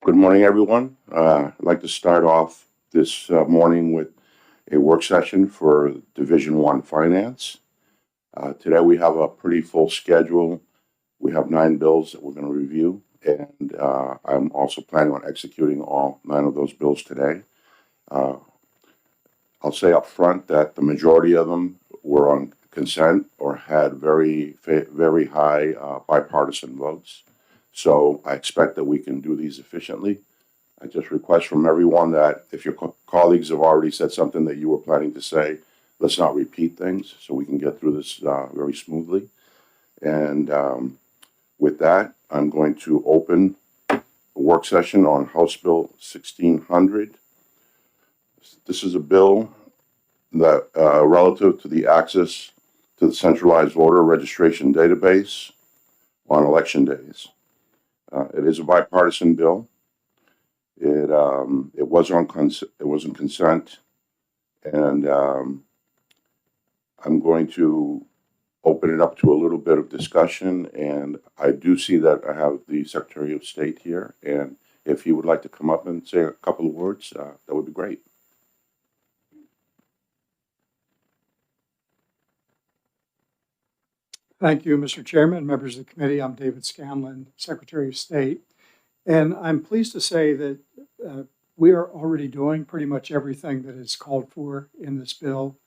Good morning, everyone. I'd like to start off this morning with a work session for Division One Finance. Today we have a pretty full schedule. We have 9 bills that we're going to review, and I'm also planning on executing all 9 of those bills today. I'll say up front that the majority of them were on consent or had very high bipartisan votes. So I expect that we can do these efficiently. I just request from everyone that if your colleagues have already said something that you were planning to say, let's not repeat things so we can get through this very smoothly. And with that, I'm going to open a work session on House Bill 1600. This is a bill that relative to the access to the centralized voter registration database on election days. It is a bipartisan bill. It was on consent, and I'm going to open it up to a little bit of discussion. And I do see that I have the Secretary of State here, and if he would like to come up and say a couple of words, that would be great. Thank you, Mr. Chairman, members of the committee. I'm David Scanlon, Secretary of State. And I'm pleased to say that we are already doing pretty much everything that is called for in this bill.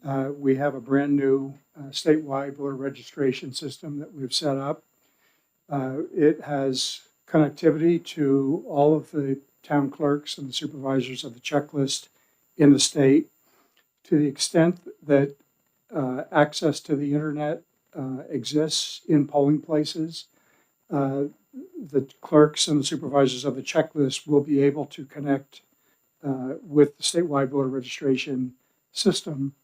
We have a brand new statewide voter registration system that we've set up. It has connectivity to all of the town clerks and the supervisors of the checklist in the state. To the extent that access to the internet exists in polling places, the clerks and the supervisors of the checklist will be able to connect with the statewide voter registration system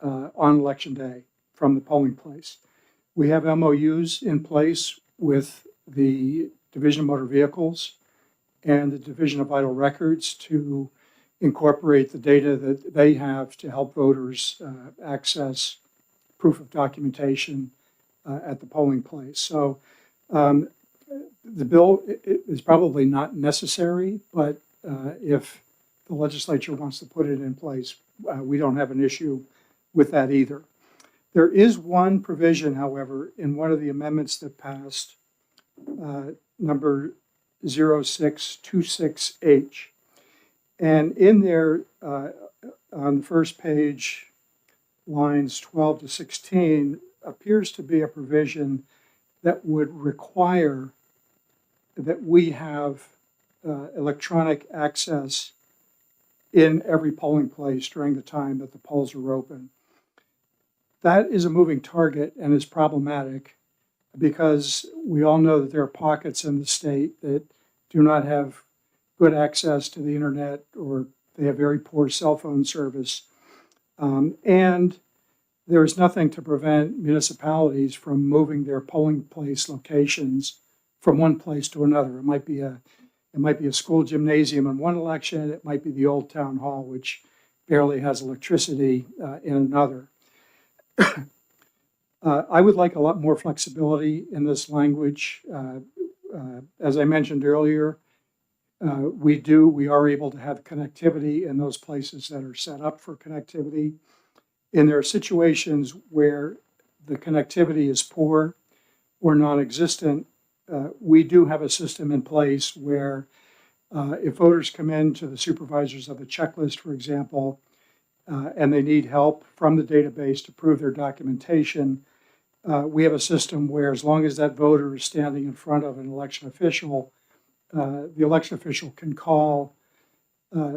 on election day from the polling place. We have MOUs in place with the Division of Motor Vehicles and the Division of Vital Records to incorporate the data that they have to help voters access proof of documentation at the polling place. So the bill is probably not necessary, but if the legislature wants to put it in place, we don't have an issue with that either. There is one provision, however, in one of the amendments that passed, number 0626H. And in there, on the first page, lines 12 to 16, appears to be a provision that would require that we have electronic access in every polling place during the time that the polls are open. That is a moving target and is problematic because we all know that there are pockets in the state that do not have good access to the internet, or they have very poor cell phone service. And there is nothing to prevent municipalities from moving their polling place locations from one place to another. It might be a school gymnasium in one election. It might be the old town hall, which barely has electricity in another. I would like a lot more flexibility in this language. As I mentioned earlier, we are able to have connectivity in those places that are set up for connectivity. And there are situations where the connectivity is poor or non-existent. We do have a system in place where if voters come in to the supervisors of the checklist, for example, and they need help from the database to prove their documentation, we have a system where as long as that voter is standing in front of an election official, the election official can call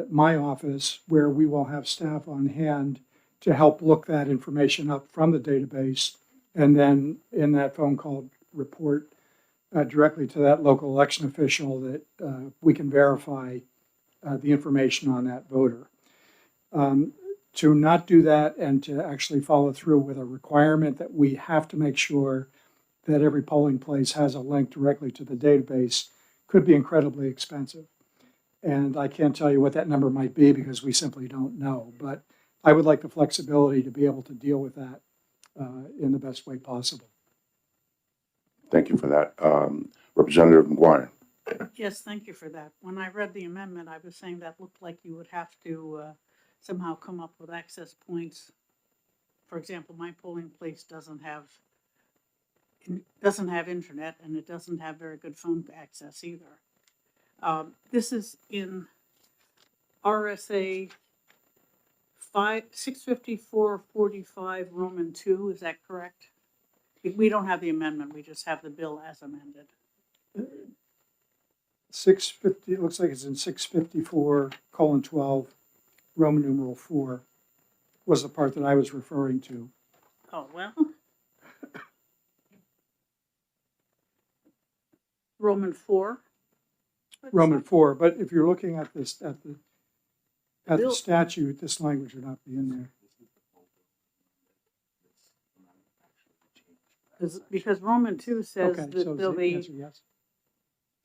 my office, where we will have staff on hand to help look that information up from the database, and then in that phone call report directly to that local election official that we can verify the information on that voter. To not do that and to actually follow through with a requirement that we have to make sure that every polling place has a link directly to the database could be incredibly expensive. And I can't tell you what that number might be because we simply don't know. But I would like the flexibility to be able to deal with that in the best way possible. Thank you for that. Representative McGuire. Yes, thank you for that. When I read the amendment, I was saying that looked like you would have to somehow come up with access points. For example, my polling place doesn't have internet, and it doesn't have very good phone access either. This is in RSA 654-45 Roman 2, is that correct? We don't have the amendment, we just have the bill as amended. 650, it looks like it's in 654:12, Roman numeral 4 was the part that I was referring to. Oh, well. Roman 4. Roman 4, but if you're looking at this, at the Bill- statute, this language would not be in there. Because Roman 2 says Okay, that so there'll the be, answer, yes.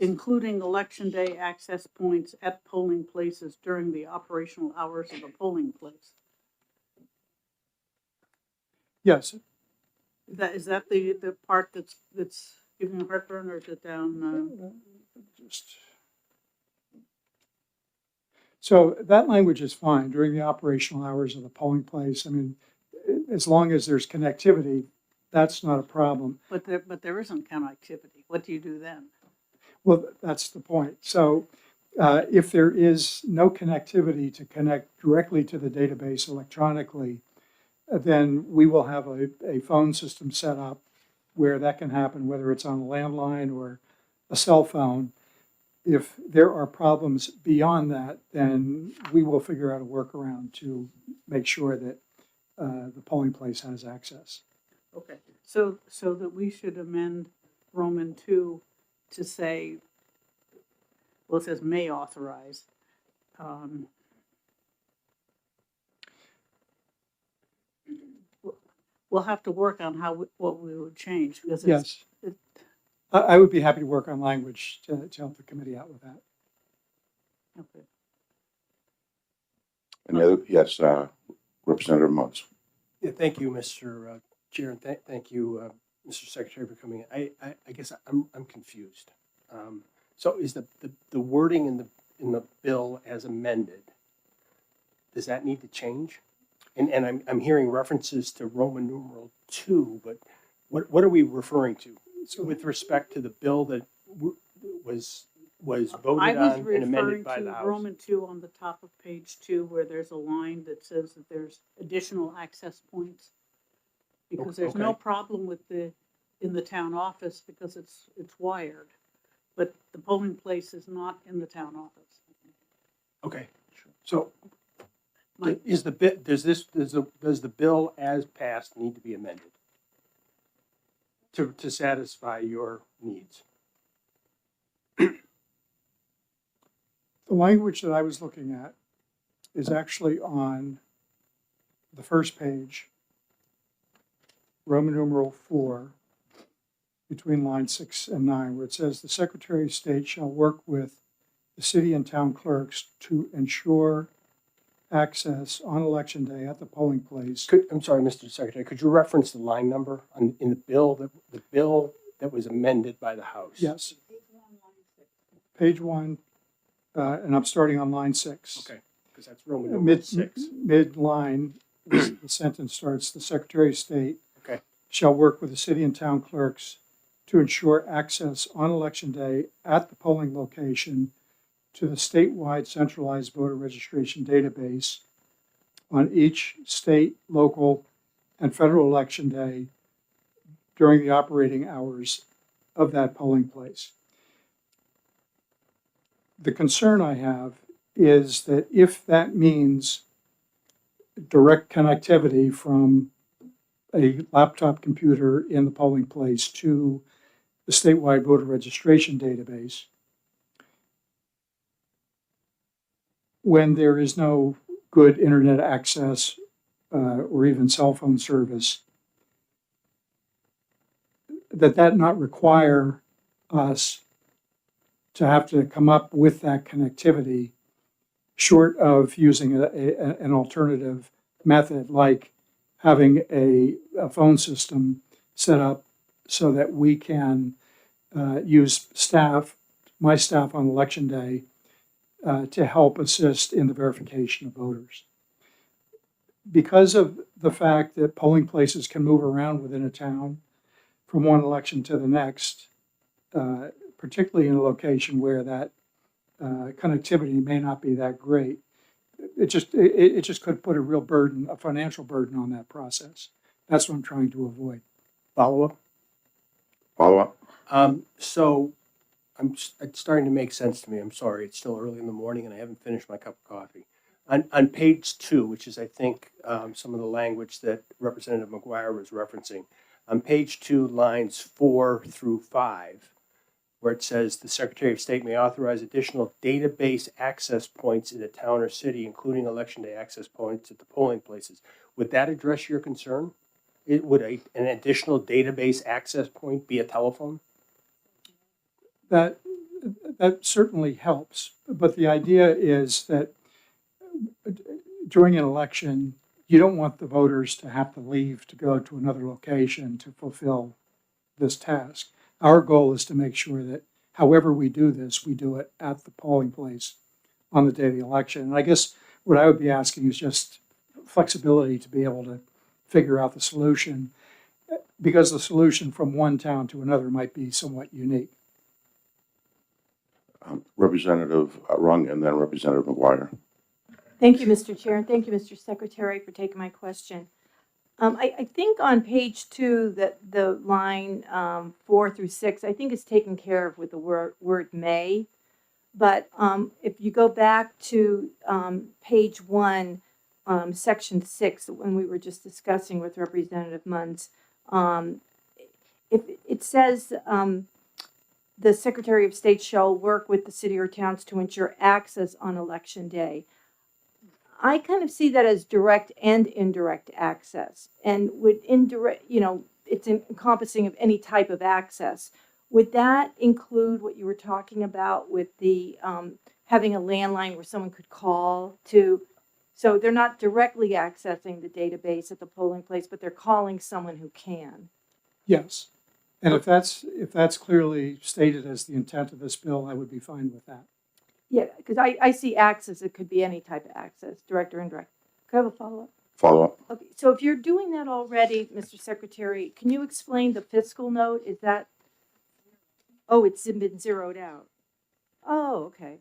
including election day access points at polling places during the operational hours of the polling place. Yes, Is that the part that's giving heartburn, or is it down? just. So that language is fine during the operational hours of the polling place. I mean, as long as there's connectivity, that's not a problem. But there isn't connectivity. What do you do then? Well, that's the point. So if there is no connectivity to connect directly to the database electronically, then we will have a phone system set up where that can happen, whether it's on a landline or a cell phone. If there are problems beyond that, then we will figure out a workaround to make sure that the polling place has access. Okay, so that we should amend Roman 2 to say, well, it says may authorize. We'll have to work on what we would change, because Yes. I would be happy to work on language to help the committee out with that. okay. Any other, yes, Representative Muggs. Yeah, thank you, Mr. Chair, and thank you, Mr. Secretary, for coming in. I guess I'm confused. So is the wording in the bill as amended, does that need to change? And I'm hearing references to Roman numeral 2, but what are we referring to? So with respect to the bill that was voted on and amended by the I was referring to House? Roman 2 on the top of page 2, where there's a line that says that there's additional access points. Because there's no Okay. problem in the town office, because it's wired. But the polling place is not in the town office. Okay, so Mike? does the bill as passed need to be amended to satisfy your needs? The language that I was looking at is actually on the first page, Roman numeral 4, between line 6 and 9, where it says the Secretary of State shall work with the city and town clerks to ensure access on election day at the polling place. I'm sorry, Mr. Secretary, could you reference the line number in the bill that was amended by the House? Yes. Page 1, and I'm starting on line 6. Okay, because that's Roman numeral 6. Mid-line, the sentence starts, the Secretary of State Okay. shall work with the city and town clerks to ensure access on election day at the polling location to the statewide centralized voter registration database on each state, local, and federal election day during the operating hours of that polling place. The concern I have is that if that means direct connectivity from a laptop computer in the polling place to the statewide voter registration database, when there is no good internet access or even cell phone service, that not require us to have to come up with that connectivity, short of using an alternative method, like having a phone system set up so that we can use staff my staff on election day to help assist in the verification of voters. Because of the fact that polling places can move around within a town from one election to the next, particularly in a location where that connectivity may not be that great, it just could put a real burden, a financial burden on that process. That's what I'm trying to avoid. Follow-up? Follow-up? So it's starting to make sense to me. I'm sorry, it's still early in the morning and I haven't finished my cup of coffee. On page 2, which is, I think, some of the language that Representative McGuire was referencing, on page 2, lines 4 through 5, where it says the Secretary of State may authorize additional database access points in a town or city, including election day access points at the polling places. Would that address your concern? Would an additional database access point be a telephone? That certainly helps, but the idea is that during an election, you don't want the voters to have to leave to go to another location to fulfill this task. Our goal is to make sure that however we do this, we do it at the polling place on the day of the election. And I guess what I would be asking is just flexibility to be able to figure out the solution, because the solution from one town to another might be somewhat unique. Representative Rung and then Representative McGuire. Thank you, Mr. Chair, and thank you, Mr. Secretary, for taking my question. I think on page 2 that the line 4 through 6, I think is taken care of with the word may. But if you go back to page 1, section 6, when we were just discussing with Representative Munns, if it says the Secretary of State shall work with the city or towns to ensure access on election day. I kind of see that as direct and indirect access. And with indirect, it's encompassing of any type of access. Would that include what you were talking about with the having a landline where someone could call to, so they're not directly accessing the database at the polling place, but they're calling someone who can? Yes. And if that's clearly stated as the intent of this bill, I would be fine with that. Yeah, because I see access, it could be any type of access, direct or indirect. Could I have a follow-up? Follow-up? Okay, so if you're doing that already, Mr. Secretary, can you explain the fiscal note? Is that, oh, it's been zeroed out. Oh, okay.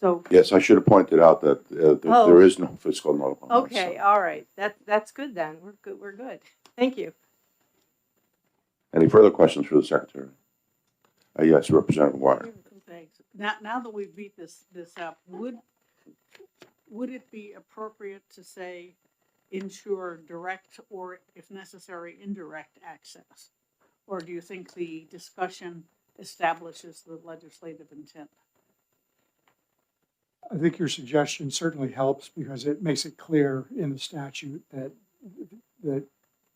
So, Yes, I should have pointed out that Oh. there is no fiscal note on this. okay, all right. That's good then. We're good. Thank you. Any further questions for the Secretary? Yes, Representative McGuire. Thanks. Now that we've beat this up, would it be appropriate to say ensure direct or, if necessary, indirect access? Or do you think the discussion establishes the legislative intent? I think your suggestion certainly helps because it makes it clear in the statute that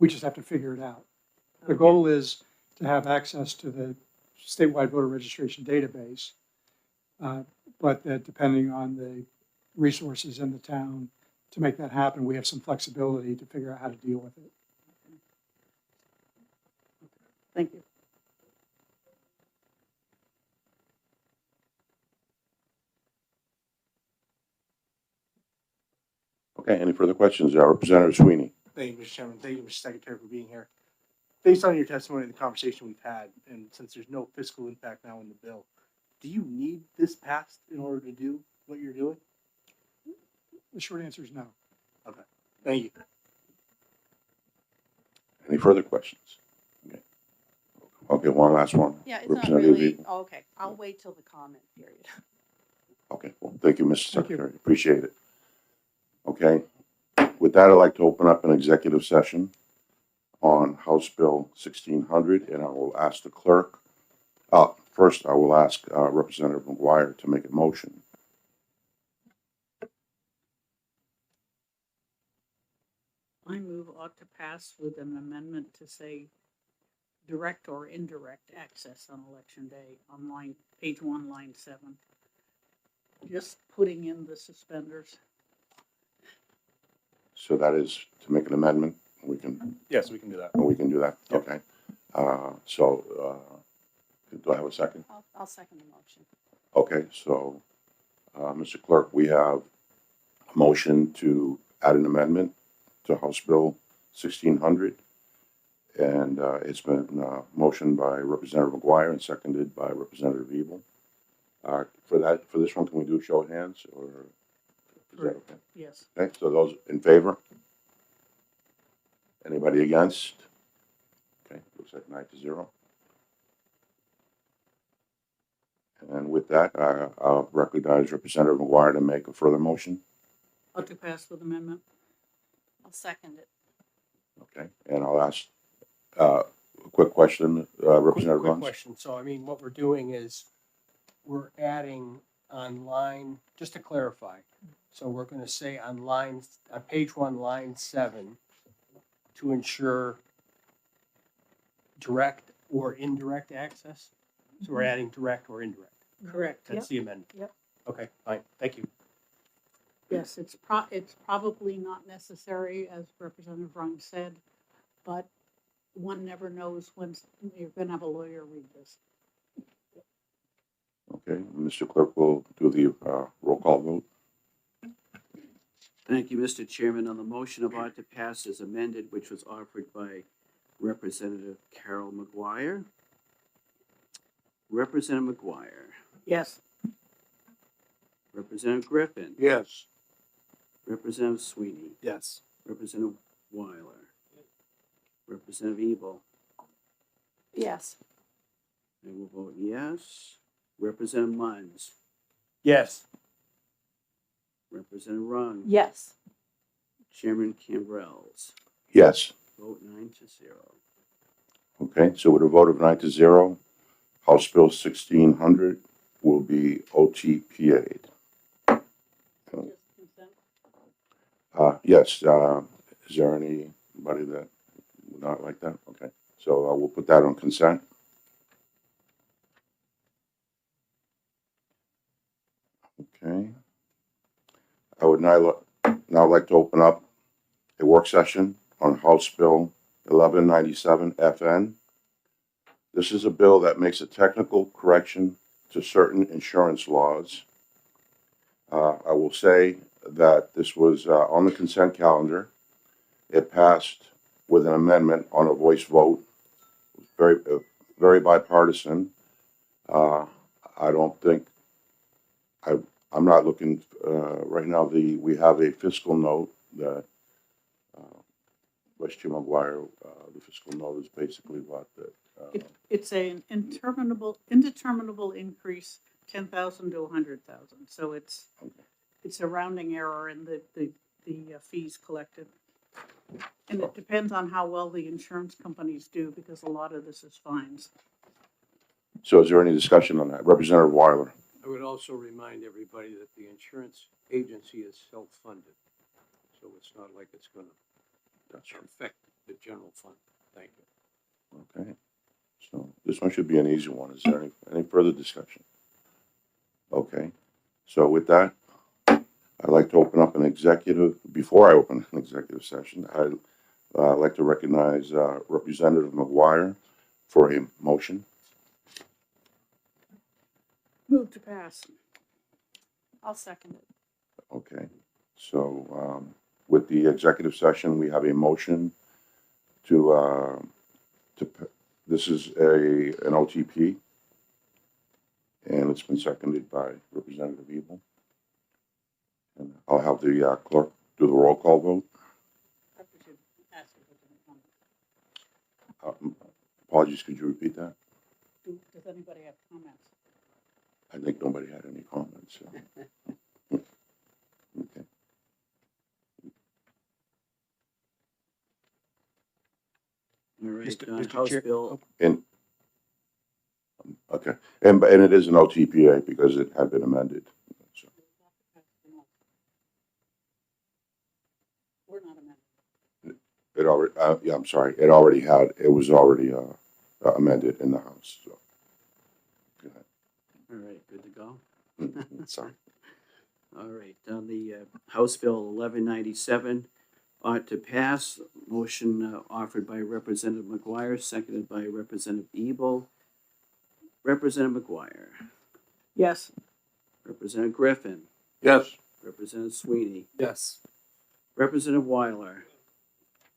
we just have to figure it out. The goal is to have access to the statewide voter registration database, but that depending on the resources in the town to make that happen, we have some flexibility to figure out how to deal with it. Thank you. Okay, any further questions? Representative Sweeney. Thank you, Mr. Chairman. Thank you, Mr. Secretary, for being here. Based on your testimony and the conversation we've had, and since there's no fiscal impact now in the bill, do you need this passed in order to do what you're doing? The short answer is no. Thank you. Any further questions? Okay, one last one. Yeah, it's not Representative really, Eagle. oh, okay, I'll wait till the comment period. Okay, well, thank you, Mr. Thank you. Secretary. Appreciate it. Okay, with that, I'd like to open up an executive session on House Bill 1600, and I will ask the clerk, first I will ask Representative McGuire to make a motion. I move ought to pass with an amendment to say direct or indirect access on election day on page 1, line 7. Just putting in the suspenders. So that is to make an amendment. We can Yes, we can do that. do that. Okay. Do I have a second? I'll second the motion. Okay, so, Mr. Clerk, we have a motion to add an amendment to House Bill 1600. And it's been motioned by Representative McGuire and seconded by Representative Evil. For this one, can we do a show of hands, or is that okay? Yes. Okay, so those in favor? Anybody against? Okay, looks like 9-0. And with that, I'll recognize Representative McGuire to make a further motion. Ought to pass with amendment. I'll second it. Okay, and I'll ask a quick question, Representative Quick Runs. question. So, I mean, what we're doing is we're adding on line, just to clarify. So we're going to say on page 1, line 7, to ensure direct or indirect access. So we're adding direct or indirect. Correct. That's the amendment. Yep. Okay, fine. Thank you. Yes, it's probably not necessary, as Representative Rung said, but one never knows when you're gonna have a lawyer read this. Okay, Mr. Clerk will do the roll call vote. Thank you, Mr. Chairman. On the motion of ought to pass as amended, which was offered by Representative Carol McGuire. Representative McGuire, Yes. Representative Griffin, Yes. Representative Sweeney, Yes. Representative Weiler, Representative Evil. Yes. I will vote yes. Representative Munns, Yes. Representative Rung, Yes. Chairman Cambrels. Yes. Vote 9-0. Okay, so with a vote of 9-0, House Bill 1600 will be OTPA'd. Just consent. Yes, is there anybody that would not like that? Okay, so we'll put that on consent. Okay. I would now like to open up a work session on House Bill 1197 FN. This is a bill that makes a technical correction to certain insurance laws. I will say that this was on the consent calendar. It passed with an amendment on a voice vote. Very bipartisan. I don't think, I'm not looking, right now, we have a fiscal note that, Vice Chair McGuire, the fiscal note is basically what, It's an indeterminable increase, 10,000 to 100,000. So it's a rounding error in the fees collected. And it depends on how well the insurance companies do, because a lot of this is fines. so is there any discussion on that? Representative Weiler. I would also remind everybody that the insurance agency is self-funded, so it's not like it's gonna affect the general fund. Thank you. Okay, so this one should be an easy one. Is there any further discussion? Okay, so with that, I'd like to open up before I open an executive session, I'd like to recognize Representative McGuire for a motion. Move to pass. I'll second it. Okay, so with the executive session, we have a motion this is an OTP, and it's been seconded by Representative Evil. And I'll have the clerk do the roll call vote. Probably should ask if there's any comments. Apologies, could you repeat that? Does anybody have comments? I think nobody had any comments. So. Okay. All right, Mr. House Chair- Bill, Okay, and it is an OTPA because it had been amended. So, We're not amending. it already, yeah, I'm sorry, it was already amended in the House. So, go ahead. all right, good to go. Sorry. All right, on the House Bill 1197 ought to pass. Motion offered by Representative McGuire, seconded by Representative Ebel. Representative McGuire, Yes. Representative Griffin, Yes. Representative Sweeney, Yes. Representative Weiler,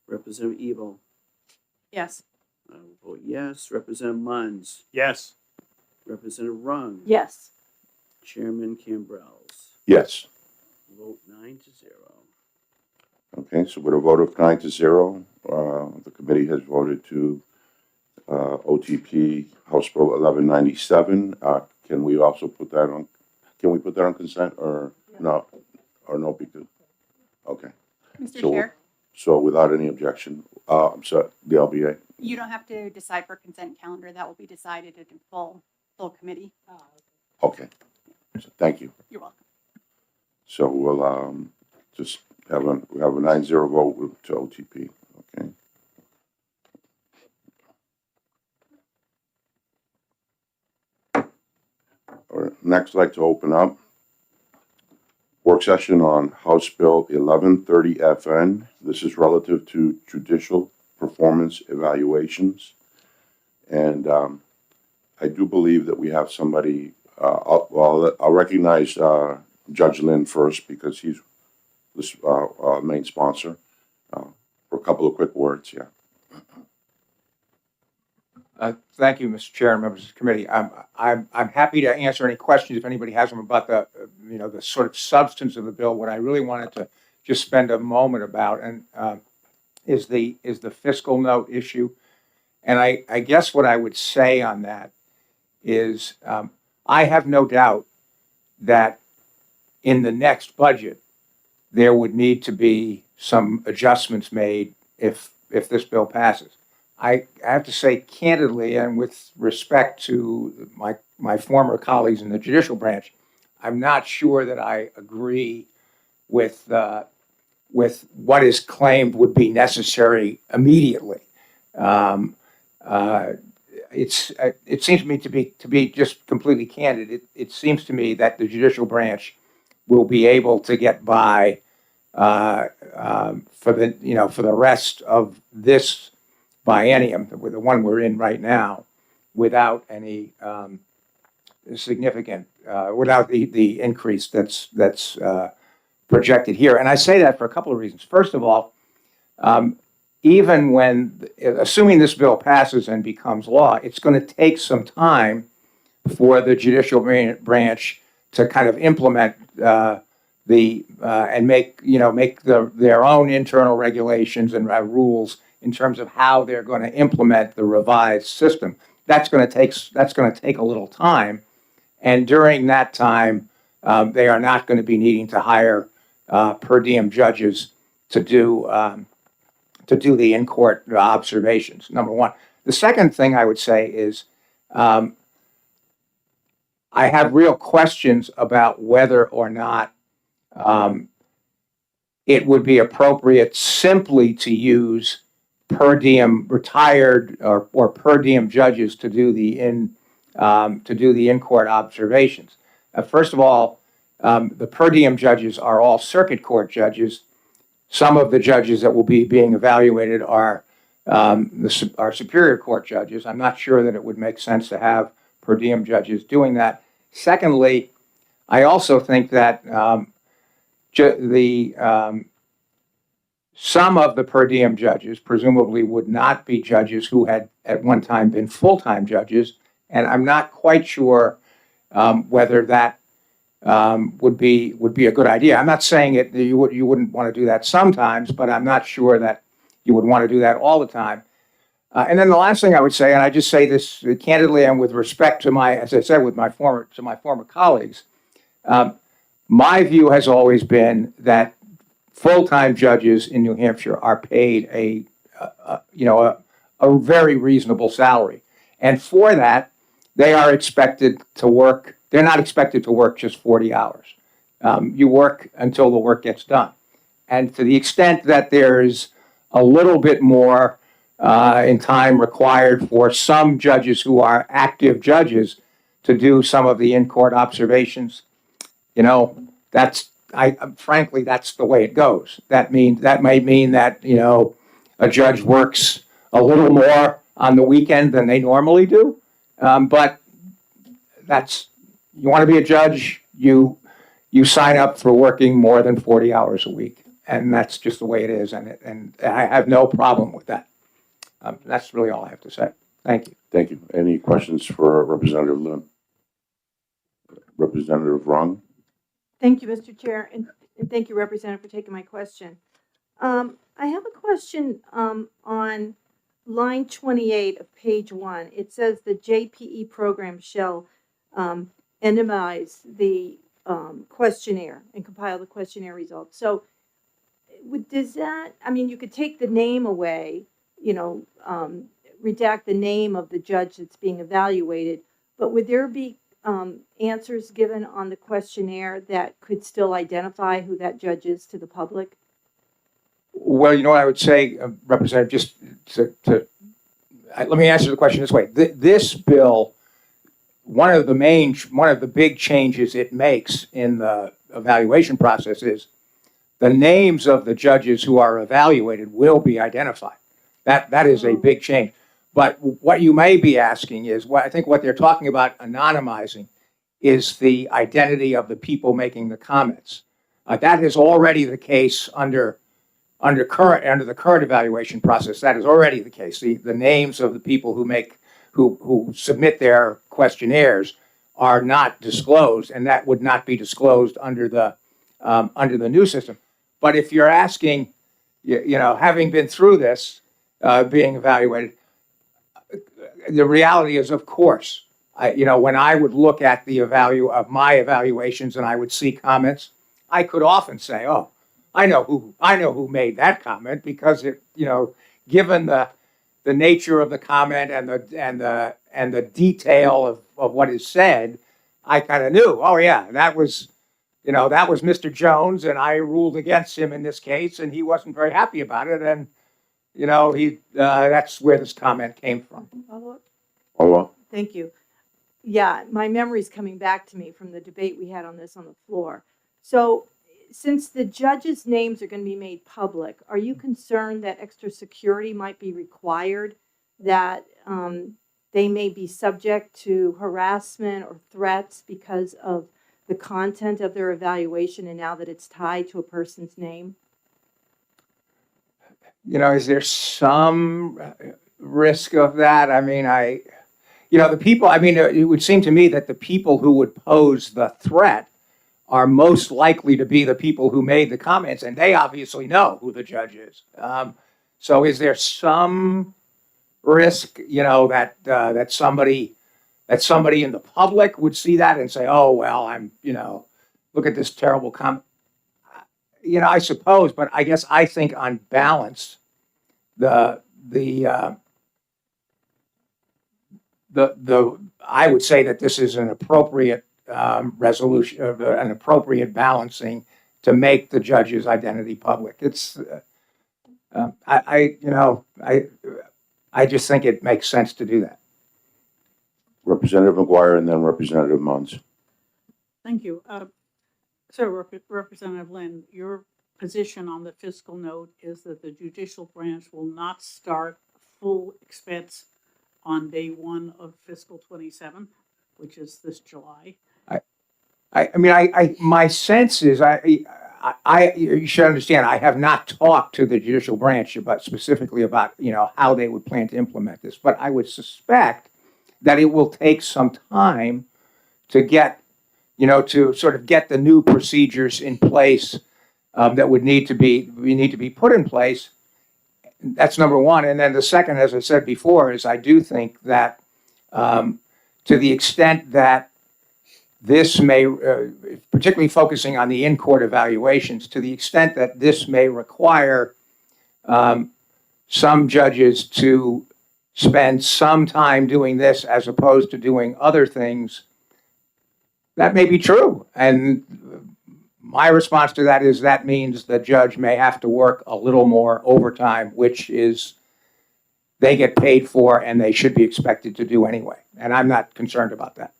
Representative Ebel, Yes. I will vote yes. Representative Munns, Yes. Representative Rung, Yes. Chairman Cambrels. Yes. Vote 9-0. Okay, so with a vote of 9-0, the committee has voted to OTP House Bill 1197. Can we also put that on, can we put that on consent or no? Or no, because, okay. Mr. So- Chair, So without any objection, I'm sorry, the LBA? you don't have to decide for consent calendar. That will be decided at a full committee. Okay, so thank you. You're welcome. So we'll just have a 9-0 vote to OTP, okay? All right, next, I'd like to open up work session on House Bill 1130 FN. This is relative to judicial performance evaluations. And I do believe that we have somebody, I'll recognize Judge Lynn first because he's this main sponsor for a couple of quick words, yeah. Thank you, Mr. Chair and members of the committee. I'm happy to answer any questions if anybody has them about the, the sort of substance of the bill. What I really wanted to just spend a moment about and is the fiscal note issue. And I guess what I would say on that is I have no doubt that in the next budget, there would need to be some adjustments made if this bill passes. I have to say candidly, and with respect to my former colleagues in the judicial branch, I'm not sure that I agree with what is claimed would be necessary immediately. It seems to me to be just completely candid. It seems to me that the judicial branch will be able to get by for the rest of this biennium, the one we're in right now, without any significant, without the increase that's projected here. And I say that for a couple of reasons. First of all, even when, assuming this bill passes and becomes law, it's going to take some time for the judicial branch to kind of implement and make their own internal regulations and rules in terms of how they're going to implement the revised system. That's going to take a little time, and during that time, they are not going to be needing to hire per diem judges to do the in-court observations. Number one. The second thing I would say is I have real questions about whether or not it would be appropriate simply to use per diem retired or per diem judges to do the in-court observations. First of all, the per diem judges are all circuit court judges. Some of the judges that will be being evaluated are superior court judges. I'm not sure that it would make sense to have per diem judges doing that. Secondly, I also think that some of the per diem judges presumably would not be judges who had at one time been full-time judges, and I'm not quite sure whether that would be a good idea. I'm not saying you wouldn't want to do that sometimes, but I'm not sure that you would want to do that all the time. And then the last thing I would say, and I just say this candidly and with respect to as I said, my former colleagues, my view has always been that full-time judges in New Hampshire are paid a very reasonable salary, and for that, they are expected to work. They're not expected to work just 40 hours. You work until the work gets done, and to the extent that there's a little bit more in time required for some judges who are active judges to do some of the in-court observations, frankly, that's the way it goes. That might mean that, a judge works a little more on the weekend than they normally do. But you want to be a judge, you sign up for working more than 40 hours a week. And that's just the way it is. And I have no problem with that. That's really all I have to say. Thank you. Thank you. Any questions for Representative Lynn? Representative Rung? Thank you, Mr. Chair, and thank you, Representative, for taking my question. I have a question on line 28 of page 1. It says the JPE program shall anonymize the questionnaire and compile the questionnaire results. So does that, I mean, you could take the name away, redact the name of the judge that's being evaluated, but would there be answers given on the questionnaire that could still identify who that judge is to the public? Well, you know what I would say, Representative, just let me answer the question this way. This bill, one of the big changes it makes in the evaluation process is the names of the judges who are evaluated will be identified. That is a big change. But what you may be asking is, I think what they're talking about anonymizing is the identity of the people making the comments. That is already the case under the current evaluation process. That is already the case. The names of the people who submit their questionnaires are not disclosed, and that would not be disclosed under the new system. But if you're asking, having been through this, being evaluated, the reality is, of course, when I would look at the value of my evaluations and I would see comments, I could often say, "Oh, I know who made that comment," because given the nature of the comment and the detail of what is said, I kind of knew. Oh yeah, that was Mr. Jones, and I ruled against him in this case, and he wasn't very happy about it, and that's where this comment came from. Follow-up? Follow-up? Thank you. Yeah, my memory's coming back to me from the debate we had on this on the floor. So since the judges' names are going to be made public, are you concerned that extra security might be required, that they may be subject to harassment or threats because of the content of their evaluation and now that it's tied to a person's name? Is there some risk of that? I mean, the people, it would seem to me that the people who would pose the threat are most likely to be the people who made the comments, and they obviously know who the judge is. So is there some risk, that somebody in the public would see that and say, "Oh, well, look at this terrible comment." I suppose, but I guess I think on balance, I would say that this is an appropriate resolution, an appropriate balancing to make the judge's identity public. It's, I just think it makes sense to do that. Representative McGuire and then Representative Mons. Thank you. So Representative Lynn, your position on the fiscal note is that the judicial branch will not start full expense on day one of fiscal 27, which is this July. My sense is, you should understand, I have not talked to the judicial branch specifically about, how they would plan to implement this, but I would suspect that it will take some time to get, to sort of get the new procedures in place that would need to be put in place. That's number one. And then the second, as I said before, is I do think that to the extent that this may, particularly focusing on the in-court evaluations, to the extent that this may require some judges to spend some time doing this as opposed to doing other things, that may be true. And my response to that is that means the judge may have to work a little more overtime, which is they get paid for and they should be expected to do anyway. And I'm not concerned about that.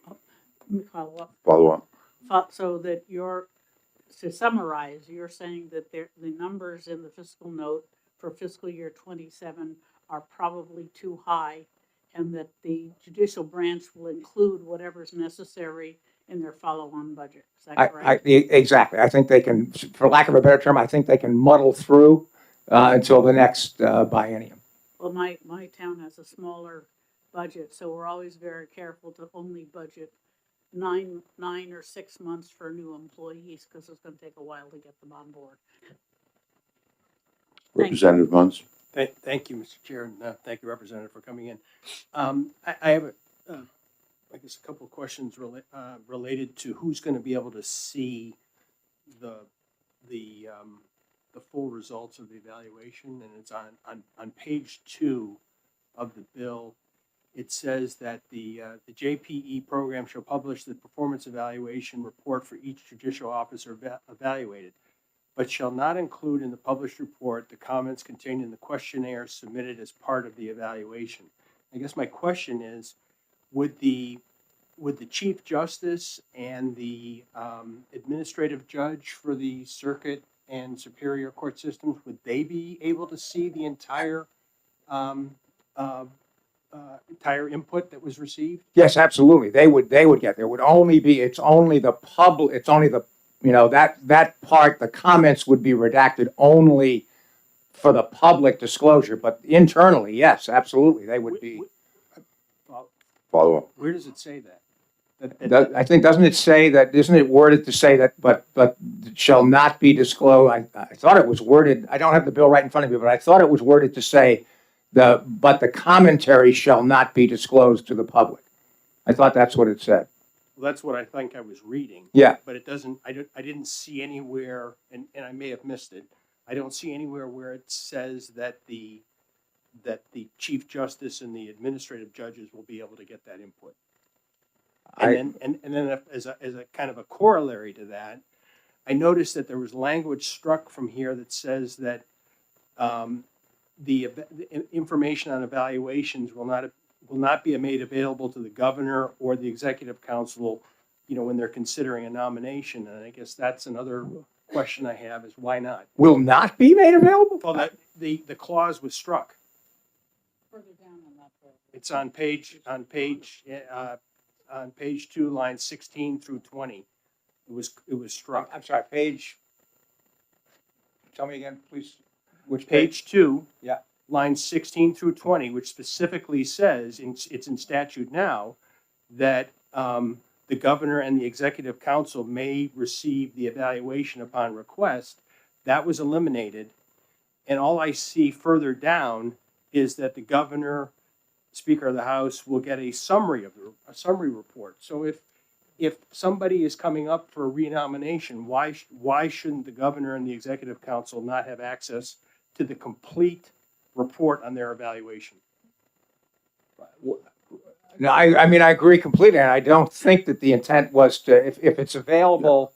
Let me follow up. Follow up. So that to summarize, you're saying that the numbers in the fiscal note for fiscal year 27 are probably too high, and that the judicial branch will include whatever's necessary in their follow-on budget. Is that correct? Exactly. I think they can, for lack of a better term, I think they can muddle through until the next biennium. Well, my town has a smaller budget, so we're always very careful to only budget 9 or 6 months for new employees, because it's gonna take a while to get them on board. Thank you. Representative Munns? Thank you, Mr. Chair, and thank you, Representative, for coming in. I have, I guess, a couple of questions related to who's going to be able to see the full results of the evaluation, and it's on page 2 of the bill. It says that the JPE program shall publish the performance evaluation report for each judicial officer evaluated, but shall not include in the published report the comments contained in the questionnaire submitted as part of the evaluation. I guess my question is, would the Chief Justice and the administrative judge for the circuit and superior court systems, would they be able to see the entire input that was received? Yes, absolutely. They would get there. Would only be, it's only the, that part, the comments would be redacted only for the public disclosure, but internally, yes, absolutely, they would be. Follow up. Where does it say that? I think, doesn't it say that, isn't it worded to say that, but shall not be disclosed? I thought it was worded, I don't have the bill right in front of me, but I thought it was worded to say but the commentary shall not be disclosed to the public. I thought that's what it said. Well, that's what I think I was reading. Yeah. But it doesn't, I didn't see anywhere, and I may have missed it, I don't see anywhere where it says that the Chief Justice and the administrative judges will be able to get that input. And then as a kind of a corollary to that, I noticed that there was language struck from here that says that the information on evaluations will not be made available to the governor or the executive council, when they're considering a nomination. And I guess that's another question I have, is why not? Will not be made available? Well, the clause was struck. Further down on that page. It's on page 2, lines 16 through 20. It was struck. I'm sorry, page, tell me again, please. Which Page 2. Yeah. Lines 16 through 20, which specifically says, it's in statute now, that the governor and the executive council may receive the evaluation upon request. That was eliminated. And all I see further down is that the governor, Speaker of the House, will get a summary report. So if somebody is coming up for a renomination, why shouldn't the governor and the executive council not have access to the complete report on their evaluation? No, I mean, I agree completely, and I don't think that the intent was to, if it's available,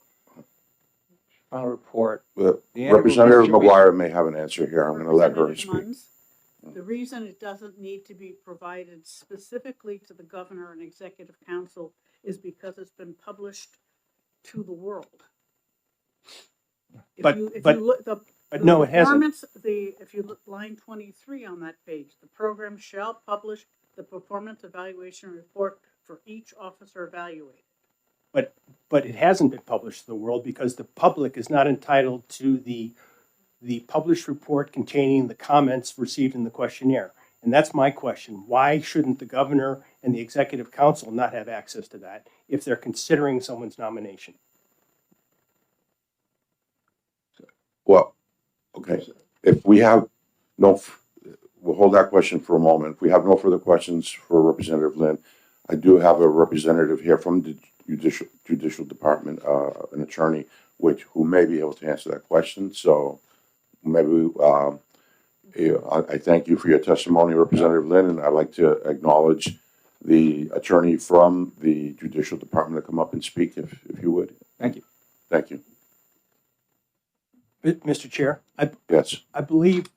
final report. Representative McGuire may have an answer here. I'm going to let her Representative speak. Munns, the reason it doesn't need to be provided specifically to the governor and executive council is because it's been published to the world. But If no, it hasn't. if you look line 23 on that page, the program shall publish the performance evaluation report for each officer evaluated. But it hasn't been published to the world because the public is not entitled to the published report containing the comments received in the questionnaire. And that's my question. Why shouldn't the governor and the executive council not have access to that if they're considering someone's nomination? Well, okay. If we have we'll hold that question for a moment. If we have no further questions for Representative Lynn, I do have a representative here from the Judicial Department, an attorney, who may be able to answer that question. So maybe I thank you for your testimony, Representative Lynn, and I'd like to acknowledge the attorney from the Judicial Department to come up and speak, if you would. Thank you. Thank you. Mr. Chair, Yes. I believe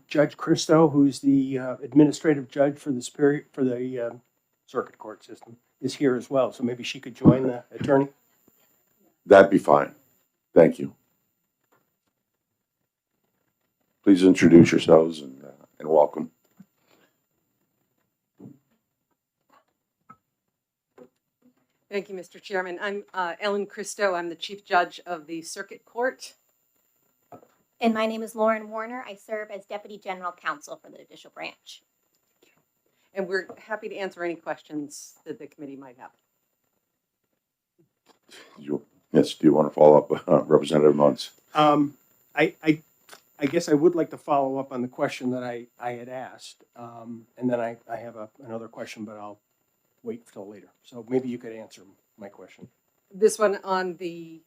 Judge Christo, who's the administrative judge for the circuit court system, is here as well. So maybe she could join the attorney. That'd be fine. Thank you. Please introduce yourselves and welcome. Thank you, Mr. Chairman. I'm Ellen Christo. I'm the Chief Judge of the Circuit Court. And my name is Lauren Warner. I serve as Deputy General Counsel for the Judicial Branch. And we're happy to answer any questions that the committee might have. Yes, do you want to follow up, Representative Muntz? I guess I would like to follow up on the question that I had asked. And then I have another question, but I'll wait till later. So maybe you could answer my question. This one on the,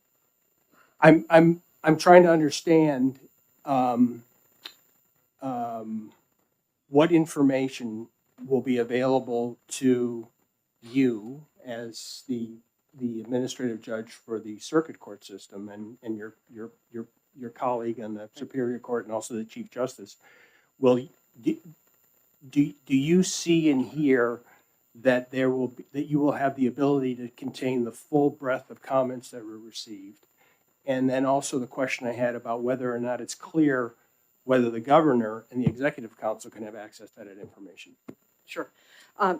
I'm trying to understand what information will be available to you as the administrative judge for the circuit court system and your colleague on the Superior Court and also the Chief Justice. Do you see and hear that you will have the ability to contain the full breadth of comments that were received? And then also the question I had about whether or not it's clear whether the governor and the executive council can have access to that information. sure.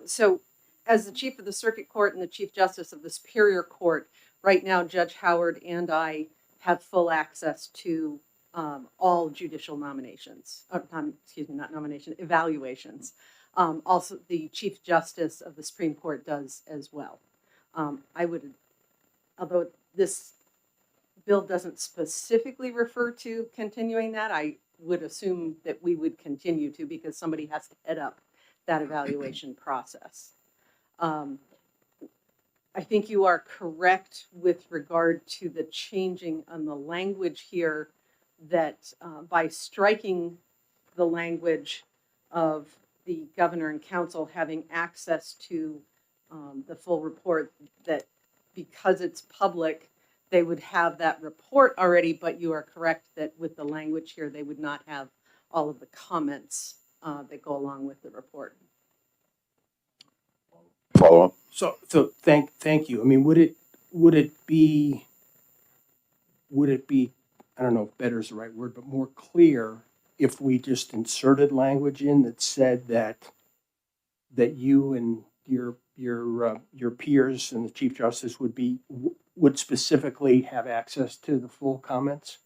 So as the Chief of the Circuit Court and the Chief Justice of the Superior Court, right now Judge Howard and I have full access to all judicial nominations, not nomination, evaluations. Also, the Chief Justice of the Supreme Court does as well. Although this bill doesn't specifically refer to continuing that, I would assume that we would continue to because somebody has to head up that evaluation process. I think you are correct with regard to the changing on the language here that by striking the language of the governor and council having access to the full report, that because it's public, they would have that report already, but you are correct that with the language here, they would not have all of the comments that go along with the report. Follow up? So thank you. I mean, would it be, I don't know if better is the right word, but more clear if we just inserted language in that said that you and your peers and the Chief Justice would specifically have access to the full comments?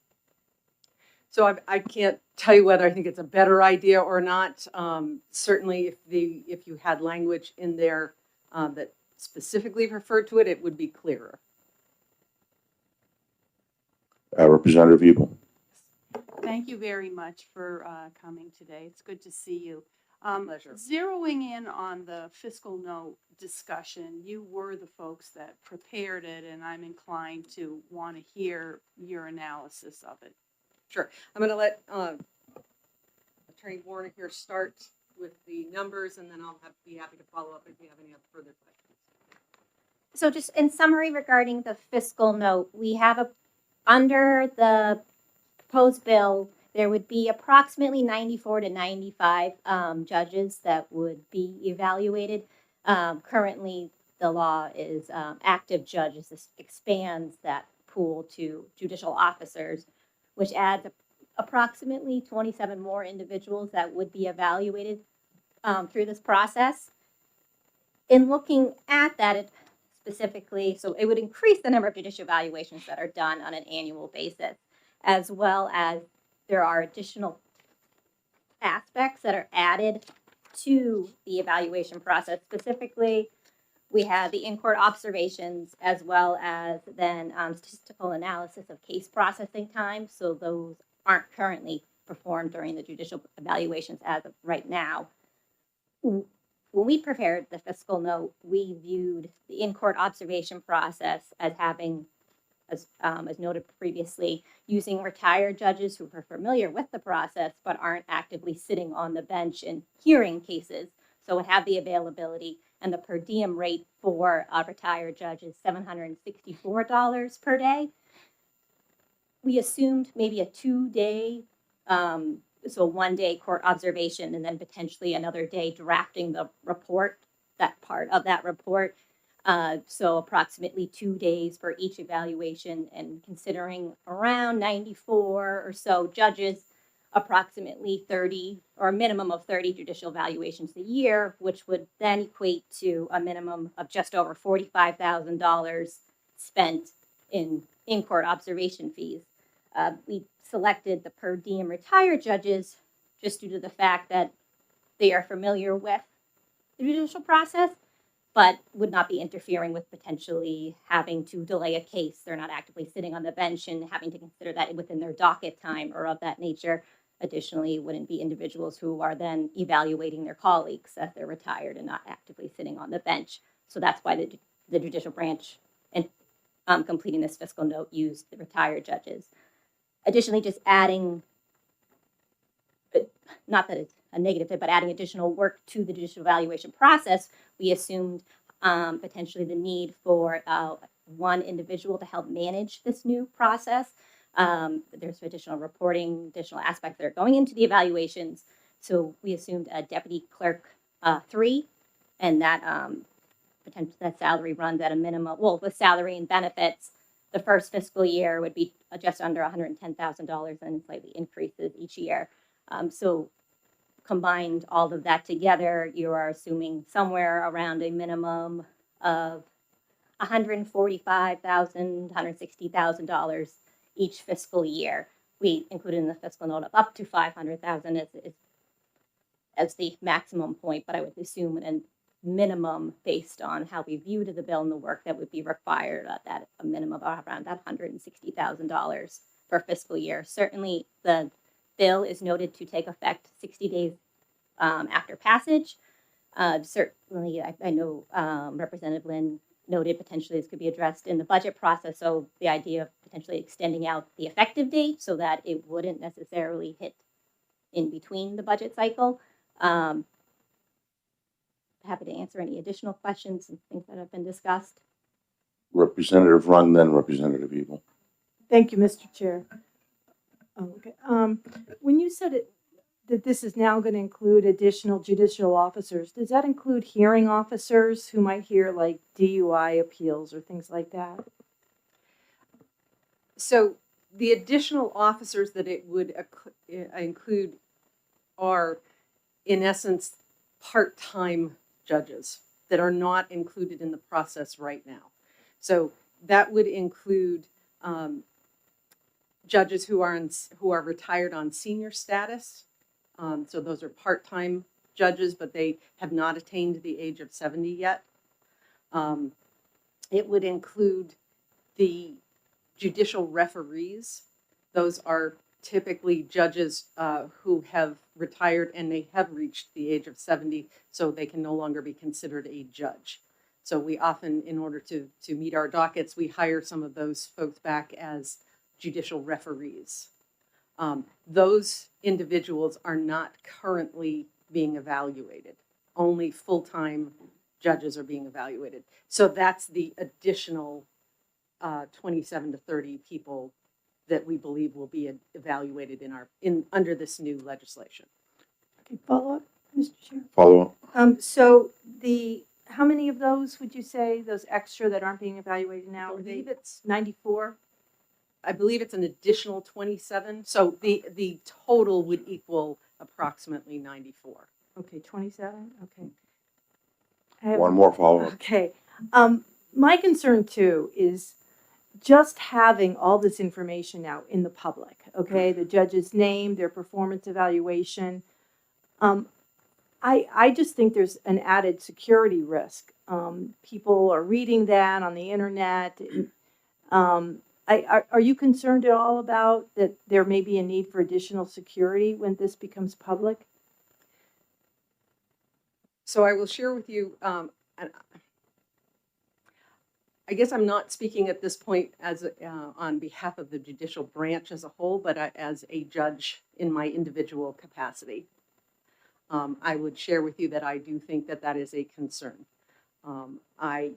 So I can't tell you whether I think it's a better idea or not. Certainly, if you had language in there that specifically referred to it, it would be clearer. Representative Evil. Thank you very much for coming today. It's good to see you. Pleasure. Zeroing in on the fiscal note discussion, you were the folks that prepared it, and I'm inclined to want to hear your analysis of it. Sure. I'm going to let Attorney Warner here start with the numbers, and then I'll be happy to follow up if you have any further questions. So just in summary regarding the fiscal note, we have under the proposed bill, there would be approximately 94 to 95 judges that would be evaluated. Currently, the law is active judges. This expands that pool to judicial officers, which adds approximately 27 more individuals that would be evaluated through this process. In looking at that specifically, so it would increase the number of judicial evaluations that are done on an annual basis, as well as there are additional aspects that are added to the evaluation process. Specifically, we have the in-court observations as well as then statistical analysis of case processing time. So those aren't currently performed during the judicial evaluations as of right now. When we prepared the fiscal note, we viewed the in-court observation process as having, as noted previously, using retired judges who are familiar with the process but aren't actively sitting on the bench and hearing cases. So would have the availability, and the per diem rate for a retired judge is $764 per day. We assumed maybe a 2-day, so 1-day court observation and then potentially another day drafting the report, that part of that report. So approximately 2 days for each evaluation, and considering around 94 or so judges, approximately 30 or a minimum of 30 judicial valuations a year, which would then equate to a minimum of just over $45,000 spent in court observation fees. We selected the per diem retired judges just due to the fact that they are familiar with the judicial process, but would not be interfering with potentially having to delay a case. They're not actively sitting on the bench and having to consider that within their docket time or of that nature. Additionally, wouldn't be individuals who are then evaluating their colleagues as they're retired and not actively sitting on the bench. So that's why the judicial branch and completing this fiscal note used the retired judges. Additionally, just adding, not that it's a negative, but adding additional work to the judicial evaluation process, we assumed potentially the need for one individual to help manage this new process. There's additional reporting, additional aspects that are going into the evaluations. So we assumed a deputy clerk 3, and that potential that salary runs at a minimum. Well, with salary and benefits, the first fiscal year would be just under $110,000 and slightly increases each year. So combined all of that together, you are assuming somewhere around a minimum of $145,000, $160,000 each fiscal year. We included in the fiscal note of up to $500,000 as the maximum point, but I would assume a minimum based on how we viewed the bill and the work that would be required at that a minimum of around that $160,000 per fiscal year. Certainly, the bill is noted to take effect 60 days after passage. Certainly, I know Representative Lynn noted potentially this could be addressed in the budget process. So the idea of potentially extending out the effective date so that it wouldn't necessarily hit in between the budget cycle. Happy to answer any additional questions and things that have been discussed. Representative Run, then Representative Evil. Thank you, Mr. Chair. Okay. When you said that this is now going to include additional judicial officers, does that include hearing officers who might hear like DUI appeals or things like that? So the additional officers that it would include are, in essence, part-time judges that are not included in the process right now. So that would include judges who are retired on senior status. So those are part-time judges, but they have not attained the age of 70 yet. It would include the judicial referees. Those are typically judges who have retired and they have reached the age of 70, so they can no longer be considered a judge. So we often, in order to meet our dockets, we hire some of those folks back as judicial referees. Those individuals are not currently being evaluated. Only full-time judges are being evaluated. So that's the additional 27 to 30 people that we believe will be evaluated under this new legislation. Okay, follow up, Mr. Chair. Follow up. So how many of those would you say, those extra that aren't being evaluated now? I believe it's 94? I believe it's an additional 27. So the total would equal approximately 94. Okay, 27, okay. One more follow-up. Okay. My concern too is just having all this information out in the public, okay? The judge's name, their performance evaluation. I just think there's an added security risk. People are reading that on the internet. Are you concerned at all about that there may be a need for additional security when this becomes public? So I will share with you, I guess I'm not speaking at this point as on behalf of the judicial branch as a whole, but as a judge in my individual capacity. I would share with you that I do think that that is a concern. I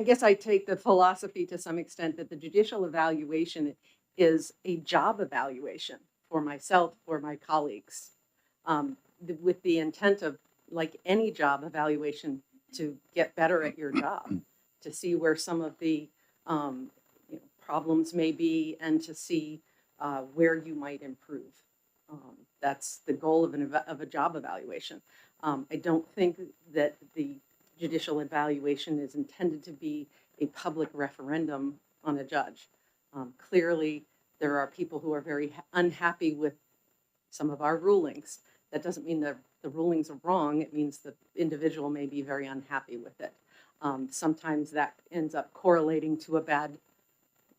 guess I take the philosophy to some extent that the judicial evaluation is a job evaluation for myself, for my colleagues, with the intent of, like any job evaluation, to get better at your job, to see where some of the problems may be, and to see where you might improve. That's the goal of a job evaluation. I don't think that the judicial evaluation is intended to be a public referendum on a judge. Clearly, there are people who are very unhappy with some of our rulings. That doesn't mean that the rulings are wrong. It means the individual may be very unhappy with it. Sometimes that ends up correlating to a bad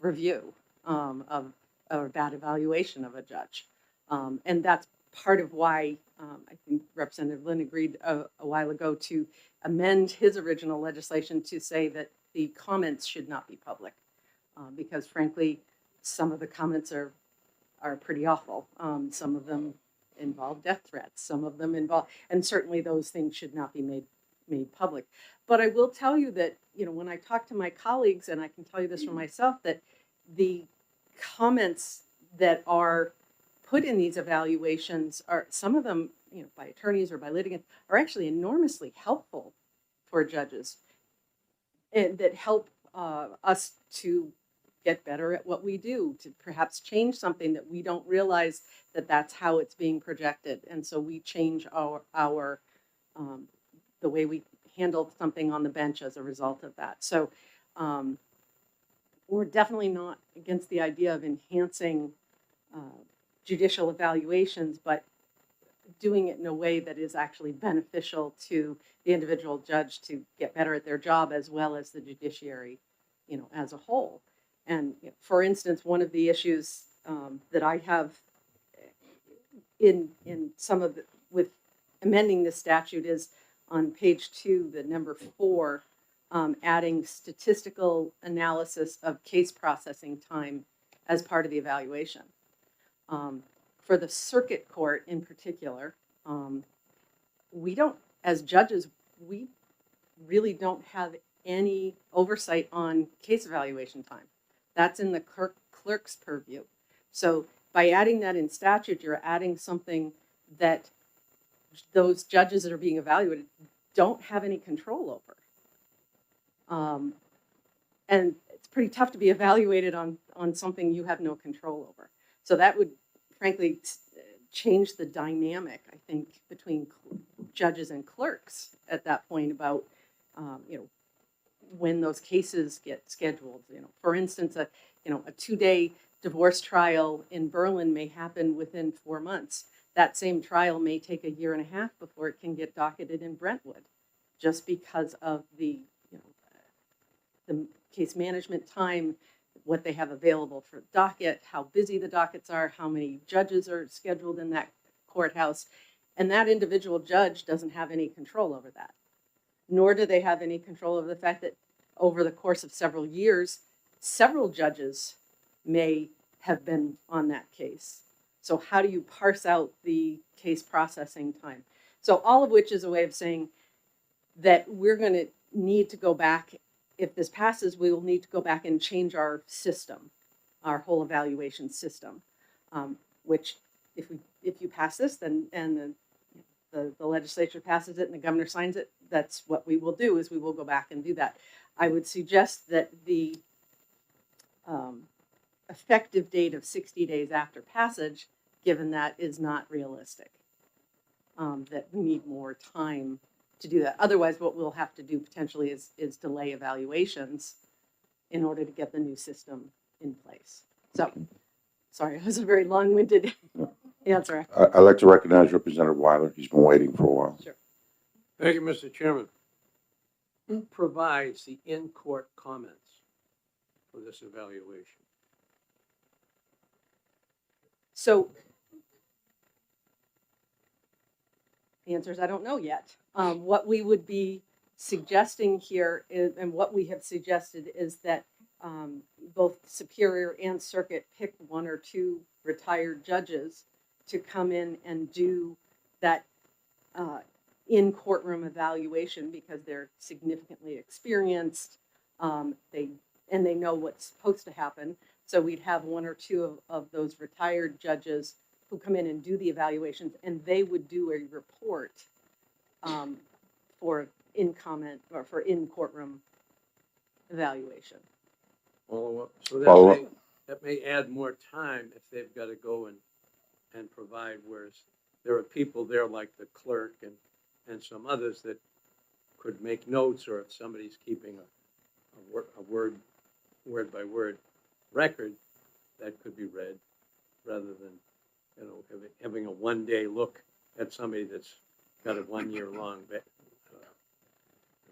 review of or a bad evaluation of a judge. And that's part of why I think Representative Lynn agreed a while ago to amend his original legislation to say that the comments should not be public. Because frankly, some of the comments are pretty awful. Some of them involve death threats. Some of them involve, and certainly those things should not be made public. But I will tell you that, when I talk to my colleagues, and I can tell you this for myself, that the comments that are put in these evaluations are, some of them, by attorneys or by litigants, are actually enormously helpful for judges, and that help us to get better at what we do, to perhaps change something that we don't realize that that's how it's being projected. And so we change our the way we handle something on the bench as a result of that. So we're definitely not against the idea of enhancing judicial evaluations, but doing it in a way that is actually beneficial to the individual judge to get better at their job, as well as the judiciary, as a whole. And for instance, one of the issues that I have in some of with amending the statute is on page 2, the number 4, adding statistical analysis of case processing time as part of the evaluation. For the circuit court in particular, we don't, as judges, we really don't have any oversight on case evaluation time. That's in the clerk's purview. So by adding that in statute, you're adding something that those judges that are being evaluated don't have any control over. And it's pretty tough to be evaluated on something you have no control over. So that would, frankly, change the dynamic, I think, between judges and clerks at that point about, when those cases get scheduled. For instance, a 2-day divorce trial in Berlin may happen within 4 months. That same trial may take 1.5 years before it can get docketed in Brentwood, just because of the case management time, what they have available for docket, how busy the dockets are, how many judges are scheduled in that courthouse. And that individual judge doesn't have any control over that. Nor do they have any control over the fact that over the course of several years, several judges may have been on that case. So how do you parse out the case processing time? So all of which is a way of saying that we're going to need to go back. If this passes, we will need to go back and change our system, our whole evaluation system, which if you pass this, then and the legislature passes it and the governor signs it, that's what we will do, is we will go back and do that. I would suggest that the effective date of 60 days after passage, given that, is not realistic. That we need more time to do that. Otherwise, what we'll have to do potentially is delay evaluations in order to get the new system in place. So, sorry, it was a very long-winded answer. I'd like to recognize Representative Weiler. He's been waiting for a while. Sure. Thank you, Mr. Chairman. Who provides the in-court comments for this evaluation? So the answer is I don't know yet. What we would be suggesting here is, and what we have suggested, is that both Superior and Circuit pick 1 or 2 retired judges to come in and do that in courtroom evaluation, because they're significantly experienced. They know what's supposed to happen. So we'd have 1 or 2 of those retired judges who come in and do the evaluations, and they would do a report for in courtroom evaluation. Follow up. So Follow up. that may add more time if they've got to go and provide, whereas there are people there like the clerk and some others that could make notes, or if somebody's keeping a word by word record, that could be read rather than, having a 1 day look at somebody that's got a 1 year long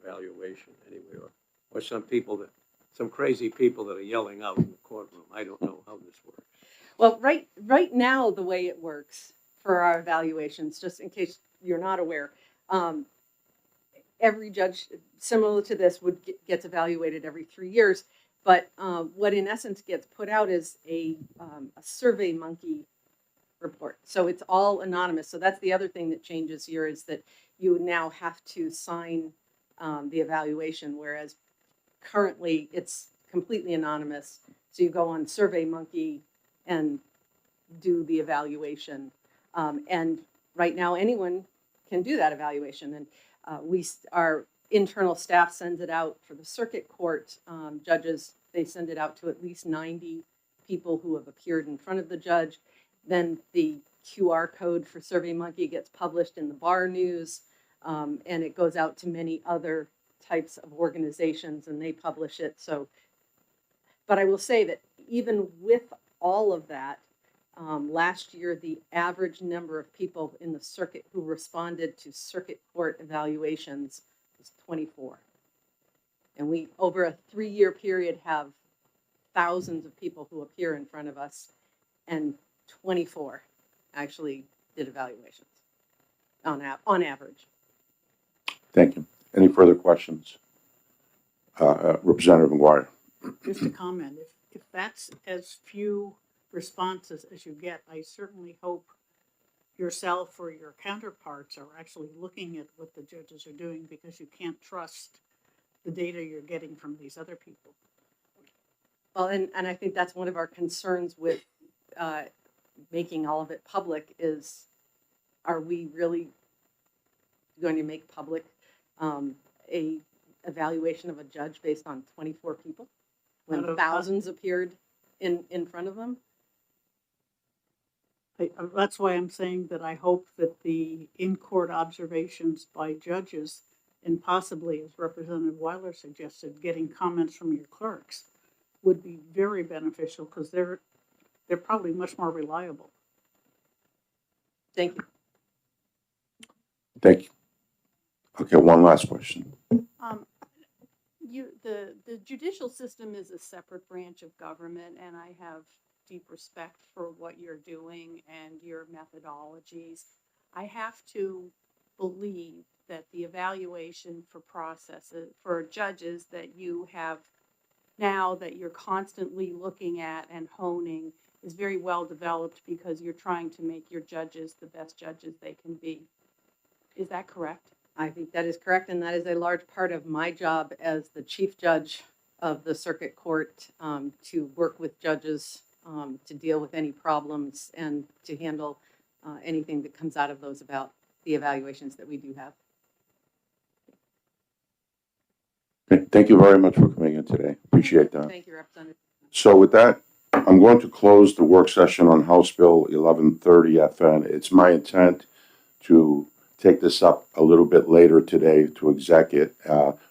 evaluation anyway, or some crazy people that are yelling out in the courtroom. I don't know how this works. Well, right now, the way it works for our evaluations, just in case you're not aware, every judge similar to this gets evaluated every 3 years. But what in essence gets put out is a Survey Monkey report. So it's all anonymous. So that's the other thing that changes here, is that you now have to sign the evaluation, whereas currently it's completely anonymous. So you go on Survey Monkey and do the evaluation. And right now anyone can do that evaluation. And our internal staff sends it out for the circuit court judges. They send it out to at least 90 people who have appeared in front of the judge. Then the QR code for Survey Monkey gets published in the Bar News, and it goes out to many other types of organizations, and they publish it. So, but I will say that even with all of that, last year the average number of people in the circuit who responded to circuit court evaluations was 24. And we, over a 3-year period, have thousands of people who appear in front of us, and 24 actually did evaluations on average. Thank you. Any further questions? Representative McGuire. Just a comment, if that's as few responses as you get, I certainly hope yourself or your counterparts are actually looking at what the judges are doing, because you can't trust the data you're getting from these other people. Well, and I think that's one of our concerns with making all of it public is, are we really going to make public a evaluation of a judge based on 24 people when thousands appeared in front of them? That's why I'm saying that I hope that the in-court observations by judges, and possibly, as Representative Weiler suggested, getting comments from your clerks, would be very beneficial, because they're probably much more reliable. Thank you. Thank you. Okay, one last question. The judicial system is a separate branch of government, and I have deep respect for what you're doing and your methodologies. I have to believe that the evaluation for processes for judges that you have now, that you're constantly looking at and honing, is very well developed, because you're trying to make your judges the best judges they can be. Is that correct? I think that is correct, and that is a large part of my job as the chief judge of the circuit court, to work with judges, to deal with any problems, and to handle anything that comes out of those about the evaluations that we do have. Okay, thank you very much for coming in today. Appreciate that. Thank you, Representative. So with that, I'm going to close the work session on House Bill 1130 FN. It's my intent to take this up a little bit later today to exec it.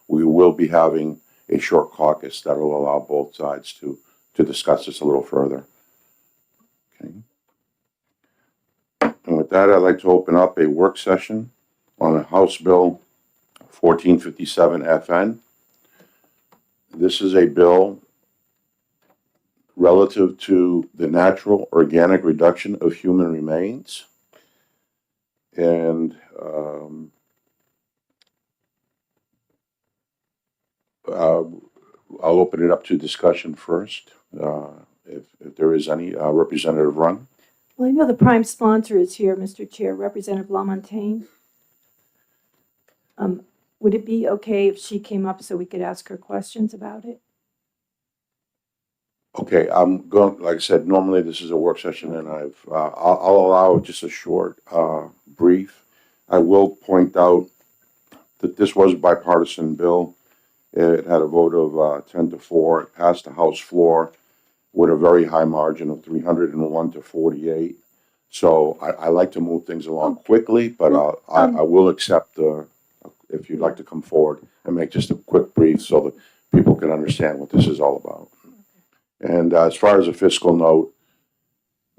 We will be having a short caucus that will allow both sides to discuss this a little further. Okay. And with that, I'd like to open up a work session on House Bill 1457 FN. This is a bill relative to the natural organic reduction of human remains. And I'll open it up to discussion first, if there is any. Representative Run. Well, I know the prime sponsor is here, Mr. Chair, Representative LaMontagne. Would it be okay if she came up so we could ask her questions about it? Okay, I'm going, like I said, normally this is a work session, and I'll allow just a short brief. I will point out that this was a bipartisan bill, It had a vote of 10-4. It passed the House floor with a very high margin of 301 to 48. So I like to move things along quickly, but I will accept if you'd like to come forward and make just a quick brief so that people can understand what this is all about. And as far as a fiscal note,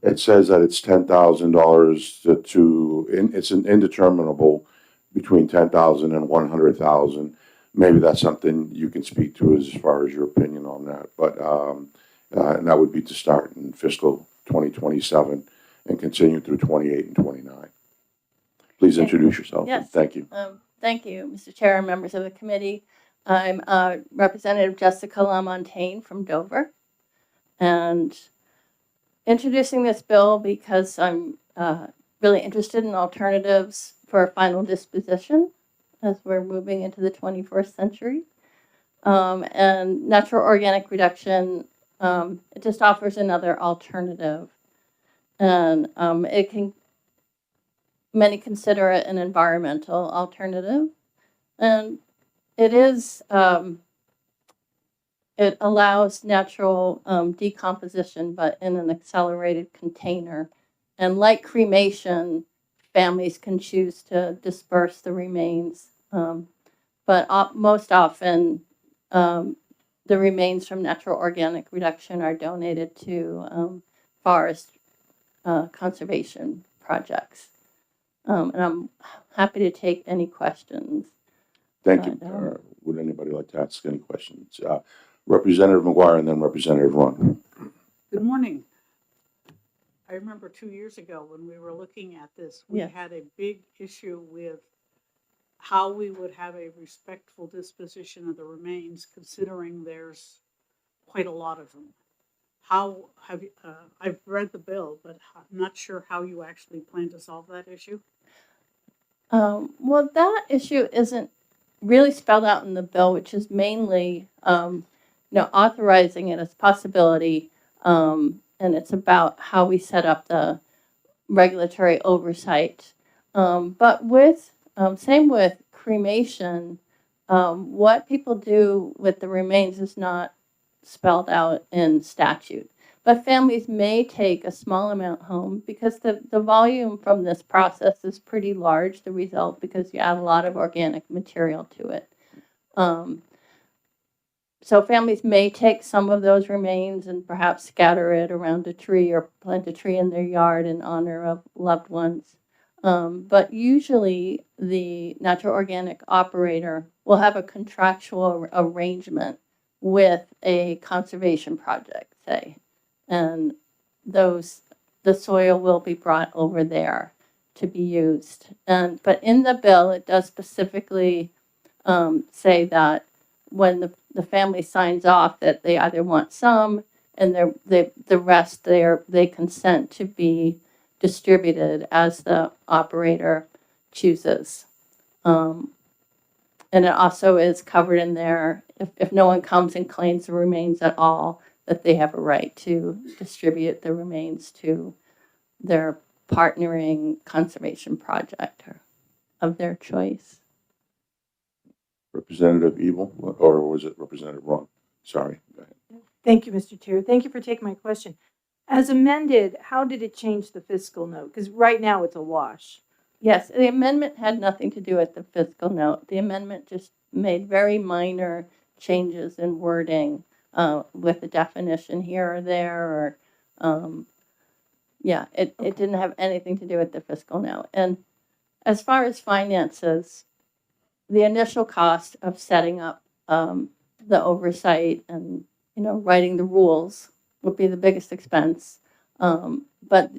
it says that it's $10,000 it's an indeterminable between 10,000 and 100,000. Maybe that's something you can speak to as far as your opinion on that. But and that would be to start in fiscal 2027 and continue through 28 and 29. Please introduce yourself. Yes. Thank you. Thank you, Mr. Chair and members of the committee. I'm Representative Jessica LaMontagne from Dover, and introducing this bill because I'm really interested in alternatives for final disposition as we're moving into the 21st century. And natural organic reduction, it just offers another alternative. And many consider it an environmental alternative. And it is, it allows natural decomposition, but in an accelerated container. And like cremation, families can choose to disperse the remains. But most often, the remains from natural organic reduction are donated to forest conservation projects. And I'm happy to take any questions. Thank you. Would anybody like to ask any questions? Representative McGuire and then Representative Run. Good morning. I remember 2 years ago when we were looking at this, we Yes. had a big issue with how we would have a respectful disposition of the remains, considering there's quite a lot of them. How have you, I've read the bill, but I'm not sure how you actually plan to solve that issue. Well, that issue isn't really spelled out in the bill, which is mainly, authorizing it as possibility. And it's about how we set up the regulatory oversight. But same with cremation, what people do with the remains is not spelled out in statute. But families may take a small amount home because the volume from this process is pretty large, the result, because you add a lot of organic material to it. So families may take some of those remains and perhaps scatter it around a tree or plant a tree in their yard in honor of loved ones. But usually the natural organic operator will have a contractual arrangement with a conservation project, say, and the soil will be brought over there to be used. But in the bill, it does specifically say that when the family signs off that they either want some and the rest they consent to be distributed as the operator chooses. And it also is covered in there, if no one comes and claims the remains at all, that they have a right to distribute the remains to their partnering conservation project of their choice. Representative Evil, or was it Representative Run? Sorry. Go ahead. Thank you, Mr. Chair. Thank you for taking my question. As amended, how did it change the fiscal note? Because right now it's a wash. Yes, the amendment had nothing to do with the fiscal note. The amendment just made very minor changes in wording with a definition here or there, or it didn't have anything to do with the fiscal note. And as far as finances, the initial cost of setting up the oversight and writing the rules would be the biggest expense. But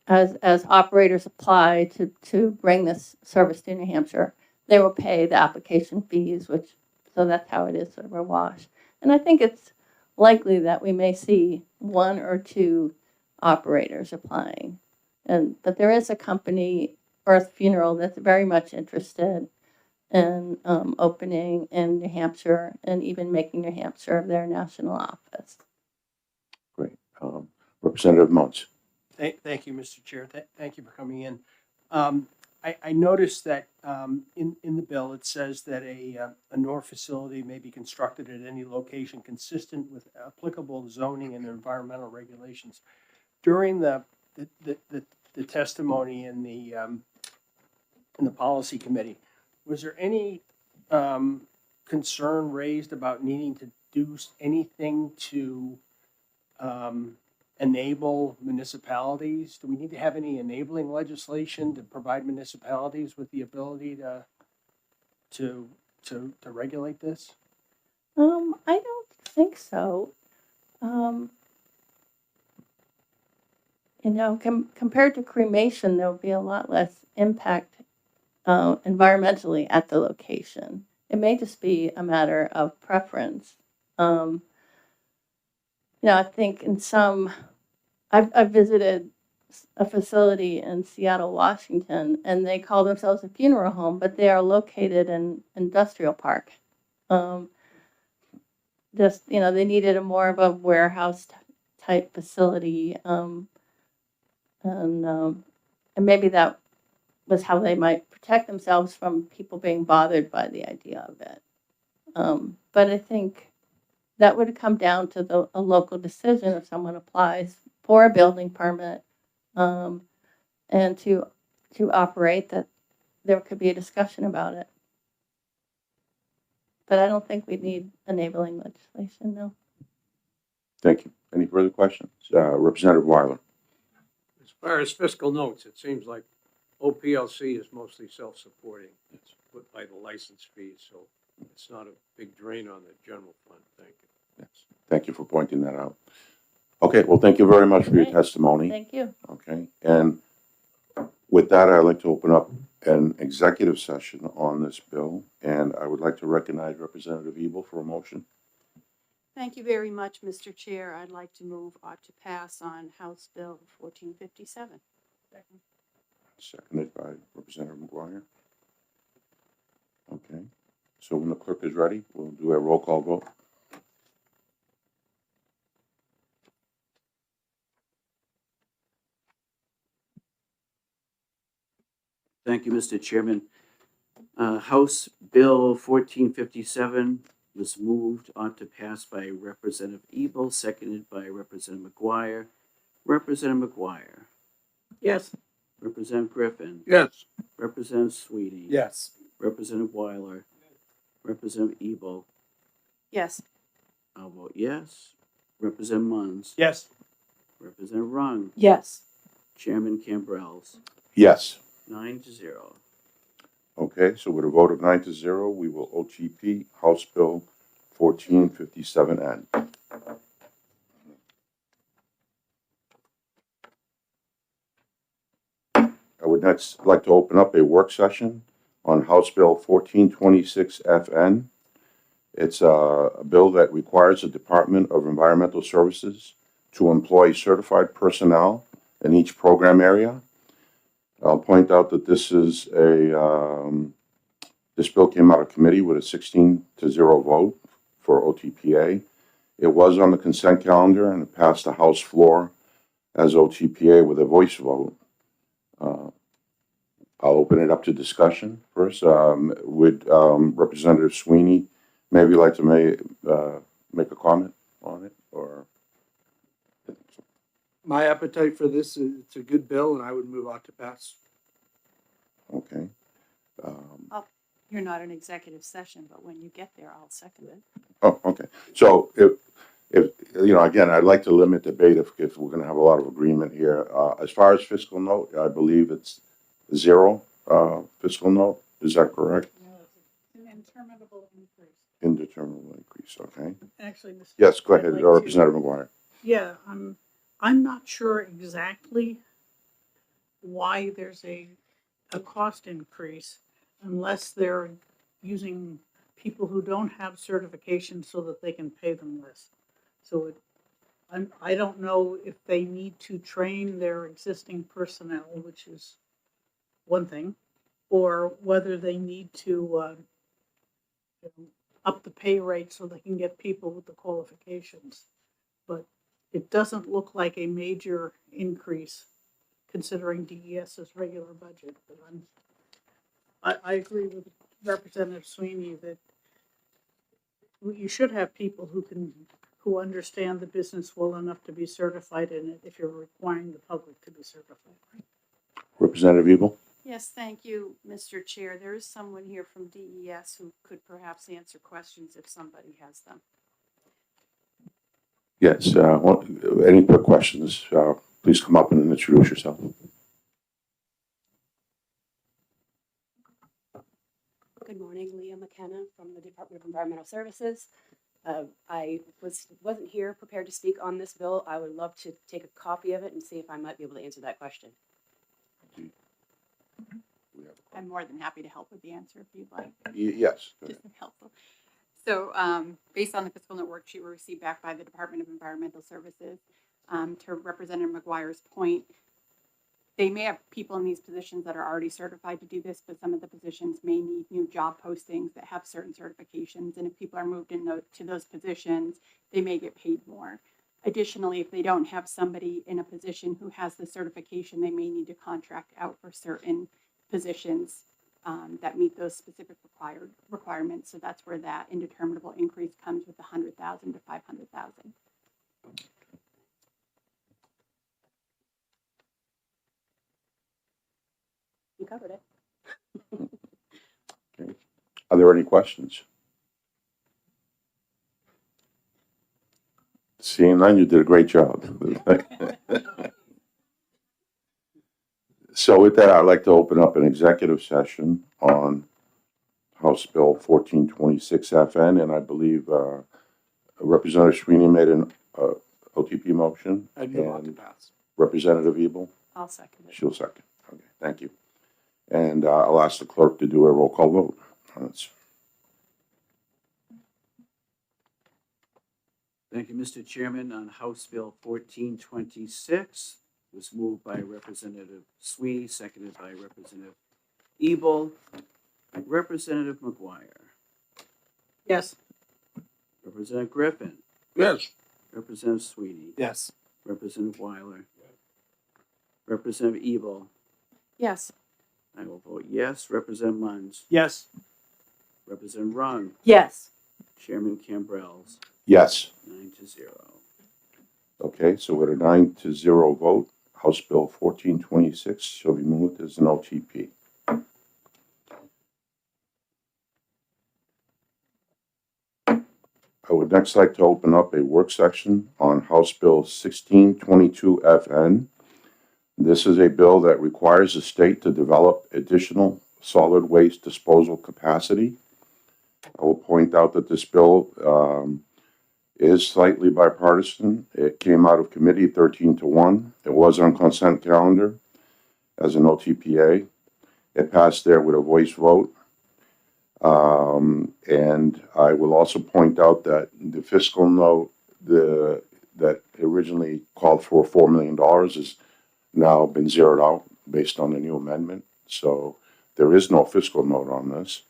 as operators apply to bring this service to New Hampshire, they will pay the application fees, so that's how it is sort of a wash. And I think it's likely that we may see 1 or 2 operators applying. But there is a company, Earth Funeral, that's very much interested in opening in New Hampshire and even making New Hampshire their national office. Great. Representative Munts. Thank you, Mr. Chair. Thank you for coming in. I noticed that in the bill, it says that a NOR facility may be constructed at any location consistent with applicable zoning and environmental regulations. During the testimony in the policy committee, was there any concern raised about needing to do anything to enable municipalities? Do we need to have any enabling legislation to provide municipalities with the ability to regulate this? I don't think so. You know, compared to cremation, there will be a lot less impact environmentally at the location. It may just be a matter of preference. You know, I think in some, I've visited a facility in Seattle, Washington, and they call themselves a funeral home, but they are located in industrial park. Just, you know, they needed a more of a warehouse type facility. And maybe that was how they might protect themselves from people being bothered by the idea of it. But I think that would come down to a local decision if someone applies for a building permit and to operate, that there could be a discussion about it. But I don't think we need enabling legislation, no. Thank you. Any further questions? Representative Weiler. As far as fiscal notes, it seems like OPLC is mostly self-supporting. It's put by the license fees, so it's not a big drain on the general fund. Thank you. Yes. Thank you for pointing that out. Okay, well, thank you very much for your Great. testimony. Thank you. Okay, and with that, I'd like to open up an executive session on this bill, and I would like to recognize Representative Ebel for a motion. Thank you very much, Mr. Chair. I'd like to move ought to pass on House Bill 1457. Seconded by Representative McGuire. Okay, so when the clerk is ready, we'll do a roll call vote. Thank you, Mr. Chairman. House Bill 1457 was moved on to pass by Representative Ebel, seconded by Representative McGuire. Representative McGuire. Yes. Representative Griffin. Yes. Representative Sweeney. Yes. Representative Weiler. Representative Ebel. Yes. I'll vote yes. Representative Munns. Yes. Representative Rung. Yes. Chairman Cambrels. Yes. 9-0. Okay, so with a vote of 9-0, we will OTP House Bill 1457N. I would next like to open up a work session on House Bill 1426FN. It's a bill that requires the Department of Environmental Services to employ certified personnel in each program area. I'll point out that this is this bill came out of committee with a 16-0 vote for OTPA. It was on the consent calendar and it passed the House floor as OTPA with a voice vote. I'll open it up to discussion first. Would Representative Sweeney maybe like to make a comment on it, or? My appetite for this is it's a good bill, and I would move ought to pass. Okay. You're not in executive session, but when you get there, I'll second it. Oh, okay. So if you know, again, I'd like to limit debate if we're going to have a lot of agreement here. As far as fiscal note, I believe it's 0 fiscal note. Is that correct? No, it's an interminable increase. Indeterminate increase. Okay. Actually, Mr. Yes, go I'd ahead, like to- Representative McGuire. Yeah, I'm not sure exactly why there's a cost increase unless they're using people who don't have certification so that they can pay them less. So I don't know if they need to train their existing personnel, which is one thing, or whether they need to up the pay rate so they can get people with the qualifications. But it doesn't look like a major increase considering DES's regular budget, but I agree with Representative Sweeney that you should have people who understand the business well enough to be certified in it if you're requiring the public to be certified. Representative Ebel? Yes, thank you, Mr. Chair. There is someone here from DES who could perhaps answer questions if somebody has them. Yes, any quick questions, please come up and introduce yourself. Good morning, Leah McKenna from the Department of Environmental Services. I wasn't here prepared to speak on this bill. I would love to take a copy of it and see if I might be able to answer that question. I'm more than happy to help with the answer if you'd like. Yes. go ahead. Just helpful. So based on the fiscal note worksheet we received back by the Department of Environmental Services, to Representative McGuire's point, they may have people in these positions that are already certified to do this, but some of the positions may need new job postings that have certain certifications. And if people are moved to those positions, they may get paid more. Additionally, if they don't have somebody in a position who has the certification, they may need to contract out for certain positions that meet those specific requirements. So that's where that indeterminable increase comes with the 100,000 to 500,000. You covered it. Okay. Are there any questions? Seeing none, you did a great job. So with that, I'd like to open up an executive session on House Bill 1426 FN, and I believe Representative Sweeney made an OTP motion. I'd move on to and pass. Representative Ebel, I'll second it. she'll second. Okay, thank you. And I'll ask the clerk to do a roll call vote. Thank you, Mr. Chairman. On House Bill 1426, was moved by Representative Sweeney, seconded by Representative Ebel. Representative McGuire. Yes. Representative Griffin. Yes. Representative Sweeney. Yes. Representative Weiler. Representative Ebel. Yes. I will vote yes. Representative Munns. Yes. Representative Rung. Yes. Chairman Cambrels. Yes. 9-0. Okay, so with a 9-0 vote, House Bill 1426 shall be moved as an OTP. I would next like to open up a work session on House Bill 1622 FN. This is a bill that requires the state to develop additional solid waste disposal capacity. I will point out that this bill is slightly bipartisan. It came out of committee 13-1. It was on consent calendar as an OTPA. It passed there with a voice vote. And I will also point out that the fiscal note that originally called for $4 million has now been zeroed out based on the new amendment. So there is no fiscal note on this.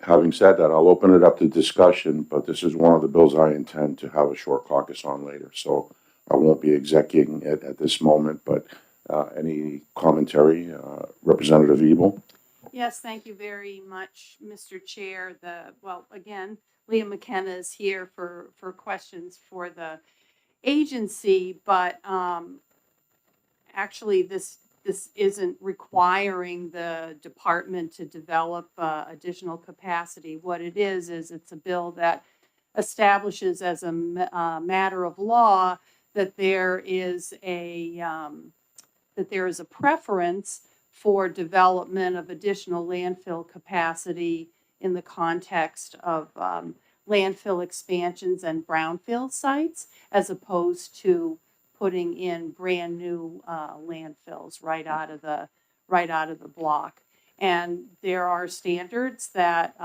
Having said that, I'll open it up to discussion, but this is one of the bills I intend to have a short caucus on later. So I won't be executing it at this moment, but any commentary, Representative Ebel? Yes, thank you very much, Mr. Chair. Again, Leah McKenna is here for questions for the agency, but actually this isn't requiring the department to develop additional capacity. What it is it's a bill that establishes as a matter of law that there is a preference for development of additional landfill capacity in the context of landfill expansions and brownfield sites, as opposed to putting in brand new landfills right out of the block. And there are standards that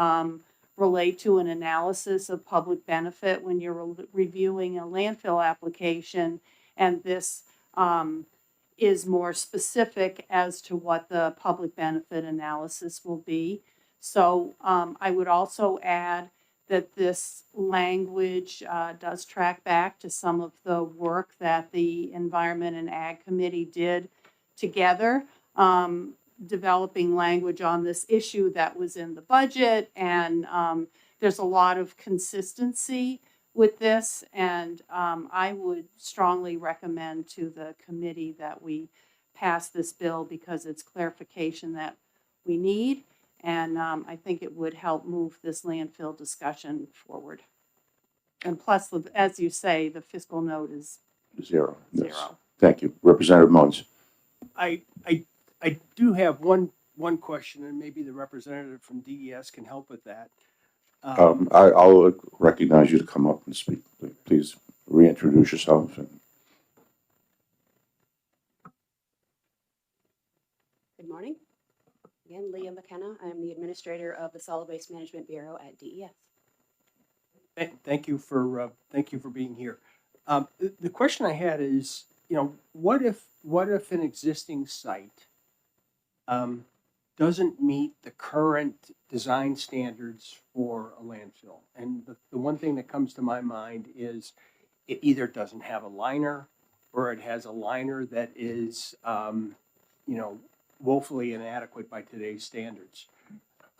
relate to an analysis of public benefit when you're reviewing a landfill application, and this is more specific as to what the public benefit analysis will be. So I would also add that this language does track back to some of the work that the Environment and Ag Committee did together developing language on this issue that was in the budget, and there's a lot of consistency with this, and I would strongly recommend to the committee that we pass this bill because it's clarification that we need, and I think it would help move this landfill discussion forward. And plus, as you say, the fiscal note is Zero. Yes. zero. Thank you. Representative Mons. I do have one question, and maybe the representative from DES can help with that. I'll recognize you to come up and speak. Please reintroduce yourself. Good morning. Again, Leah McKenna. I'm the administrator of the Solid Waste Management Bureau at DES. Thank you for being here. The question I had is, what if an existing site doesn't meet the current design standards for a landfill? And the one thing that comes to my mind is it either doesn't have a liner or it has a liner that is, woefully inadequate by today's standards.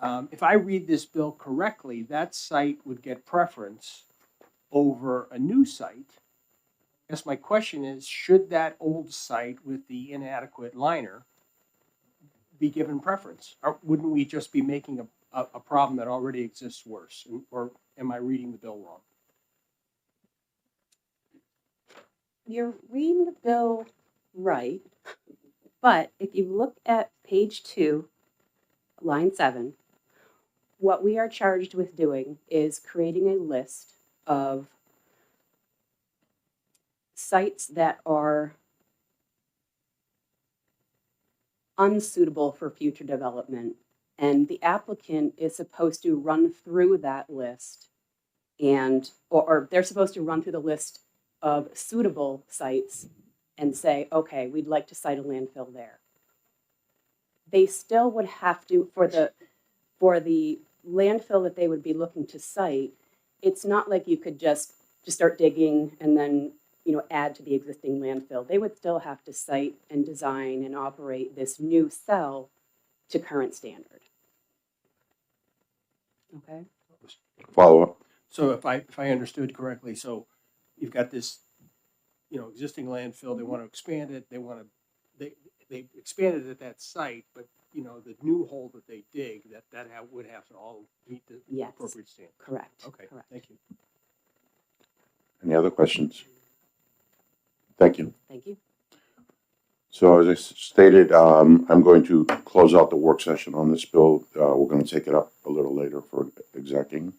If I read this bill correctly, that site would get preference over a new site. I guess my question is, should that old site with the inadequate liner be given preference? Or wouldn't we just be making a problem that already exists worse? Or am I reading the bill wrong? You're reading the bill right, but if you look at page 2, line 7, what we are charged with doing is creating a list of sites that are unsuitable for future development. And the applicant is supposed to run through that list or they're supposed to run through the list of suitable sites and say, okay, we'd like to site a landfill there. They still would have to, for the landfill that they would be looking to site, it's not like you could just start digging and then add to the existing landfill. They would still have to site and design and operate this new cell to current standard. Okay. Follow up. So if I understood correctly, so you've got this, existing landfill, they want to expand it, they expanded at that site, but the new hole that they dig, that would have to all meet the Yes. appropriate standard. Correct. Okay, Correct. thank you. Any other questions? Thank you. Thank you. So as I stated, I'm going to close out the work session on this bill. We're going to take it up a little later for execing.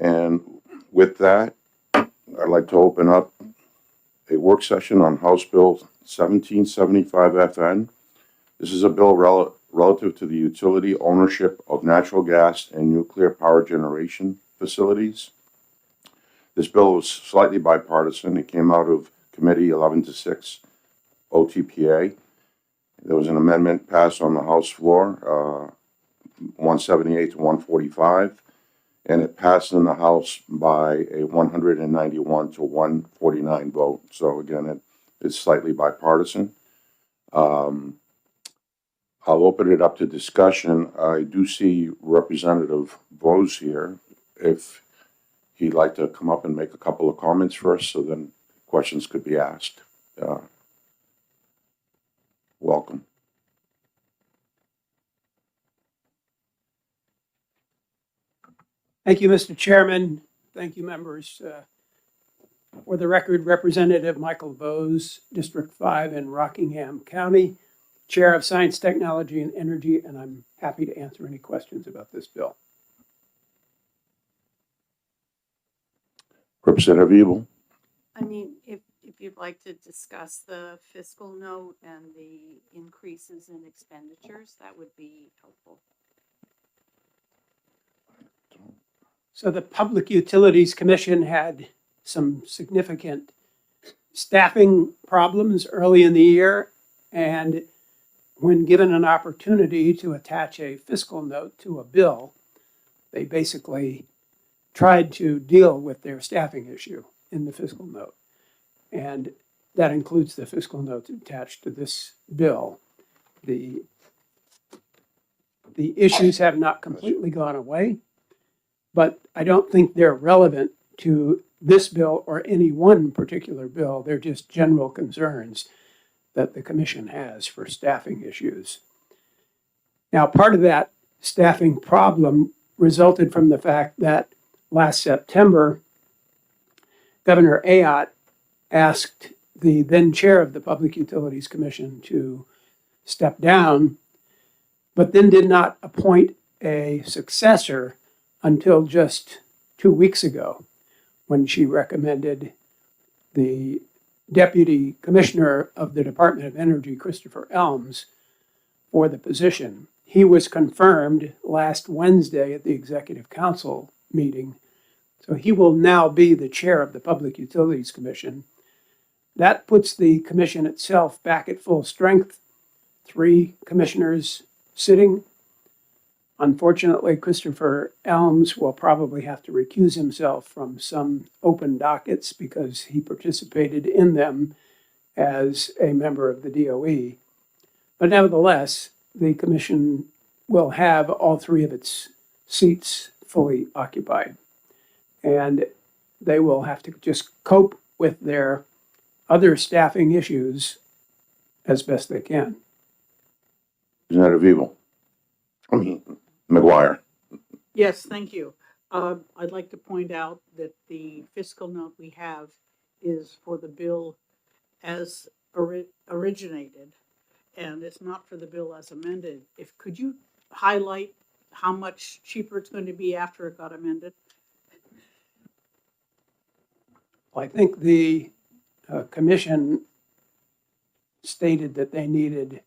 And with that, I'd like to open up a work session on House Bill 1775 FN. This is a bill relative to the utility ownership of natural gas and nuclear power generation facilities. This bill was slightly bipartisan. It came out of committee 11-6 OTPA. There was an amendment passed on the House floor, 178 to 145, and it passed in the House by a 191 to 149 vote. So again, it's slightly bipartisan. I'll open it up to discussion. I do see Representative Bose here. If he'd like to come up and make a couple of comments first, so then questions could be asked. Welcome. Thank you, Mr. Chairman. Thank you, members. For the record, Representative Michael Bose, District 5 in Rockingham County, Chair of Science, Technology, and Energy, and I'm happy to answer any questions about this bill. Representative Ebel. I mean, if you'd like to discuss the fiscal note and the increases in expenditures, that would be helpful. So the Public Utilities Commission had some significant staffing problems early in the year, and when given an opportunity to attach a fiscal note to a bill, they basically tried to deal with their staffing issue in the fiscal note. And that includes the fiscal note attached to this bill. the issues have not completely gone away, but I don't think they're relevant to this bill or any one particular bill. They're just general concerns that the commission has for staffing issues. Now, part of that staffing problem resulted from the fact that last September, Governor Ayotte asked the then chair of the Public Utilities Commission to step down, but then did not appoint a successor until just 2 weeks ago, when she recommended the Deputy Commissioner of the Department of Energy, Christopher Elms, for the position. He was confirmed last Wednesday at the Executive Council meeting, so he will now be the chair of the Public Utilities Commission. That puts the commission itself back at full strength, 3 commissioners sitting. Unfortunately, Christopher Elms will probably have to recuse himself from some open dockets because he participated in them as a member of the DOE. But nevertheless, the commission will have all 3 of its seats fully occupied. And they will have to just cope with their other staffing issues as best they can. Representative McGuire. Yes, thank you. I'd like to point out that the fiscal note we have is for the bill as originated, and it's not for the bill as amended. Could you highlight how much cheaper it's going to be after it got amended? Well, I think the commission stated that they needed,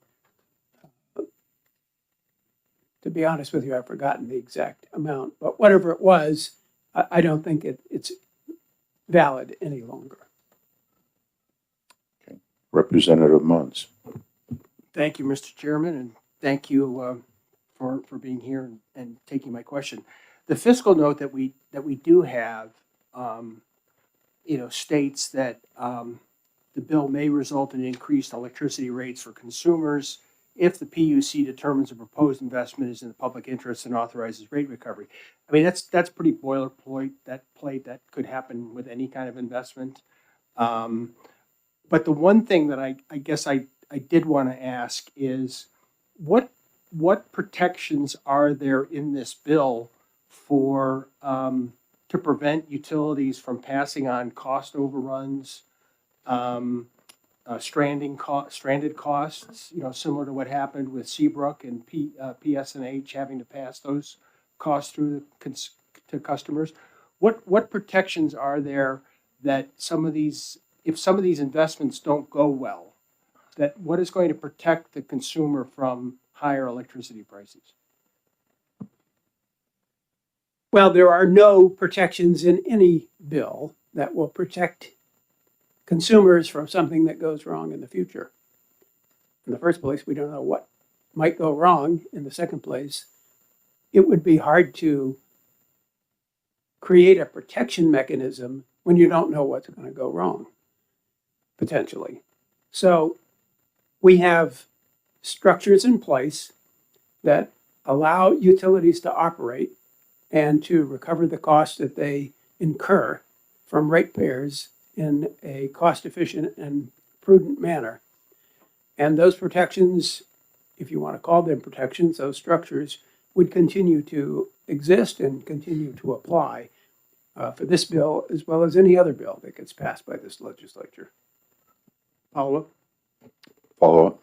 to be honest with you, I've forgotten the exact amount, but whatever it was, I don't think it's valid any longer. Representative Munns. Thank you, Mr. Chairman, and thank you for being here and taking my question. The fiscal note that we do have, states that the bill may result in increased electricity rates for consumers if the PUC determines a proposed investment is in the public interest and authorizes rate recovery. I mean, that's pretty boilerplate. That could happen with any kind of investment. But the one thing that I guess I did want to ask is what protections are there in this bill for to prevent utilities from passing on cost overruns, stranded costs, similar to what happened with Seabrook and PSNH having to pass those costs through to customers. What protections are there that if some of these investments don't go well, that what is going to protect the consumer from higher electricity prices? Well, there are no protections in any bill that will protect consumers from something that goes wrong in the future. In the first place, we don't know what might go wrong. In the second place, it would be hard to create a protection mechanism when you don't know what's going to go wrong, potentially. So we have structures in place that allow utilities to operate and to recover the costs that they incur from ratepayers in a cost-efficient and prudent manner. And those protections, if you want to call them protections, those structures would continue to exist and continue to apply for this bill as well as any other bill that gets passed by this legislature. Follow-up? Follow-up.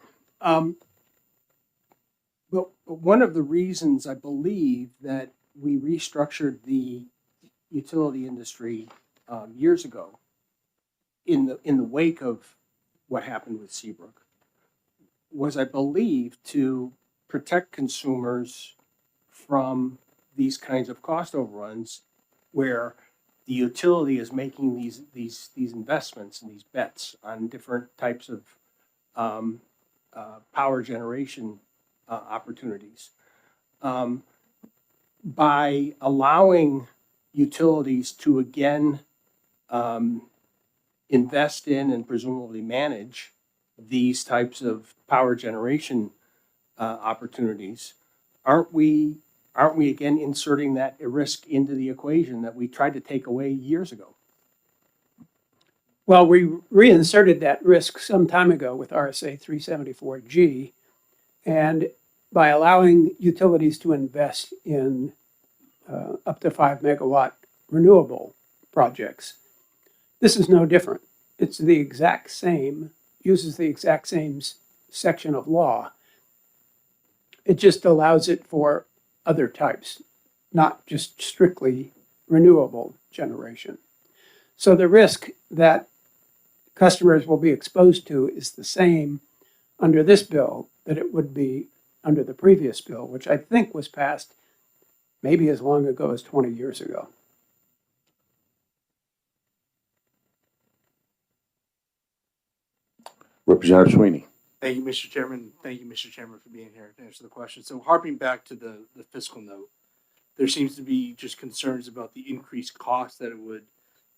But one of the reasons I believe that we restructured the utility industry years ago in the wake of what happened with Seabrook was, I believe, to protect consumers from these kinds of cost overruns where the utility is making these investments and these bets on different types of power generation opportunities. By allowing utilities to again invest in and presumably manage these types of power generation opportunities, aren't we again inserting that risk into the equation that we tried to take away years ago? Well, we reinserted that risk some time ago with RSA 374G. And by allowing utilities to invest in up to 5 megawatt renewable projects, this is no different. It's the exact same, uses the exact same section of law. It just allows it for other types, not just strictly renewable generation. So the risk that customers will be exposed to is the same under this bill that it would be under the previous bill, which I think was passed maybe as long ago as 20 years ago. Representative Sweeney. Thank you, Mr. Chairman. Thank you, Mr. Chairman, for being here to answer the question. So harping back to the fiscal note, there seems to be just concerns about the increased cost that it would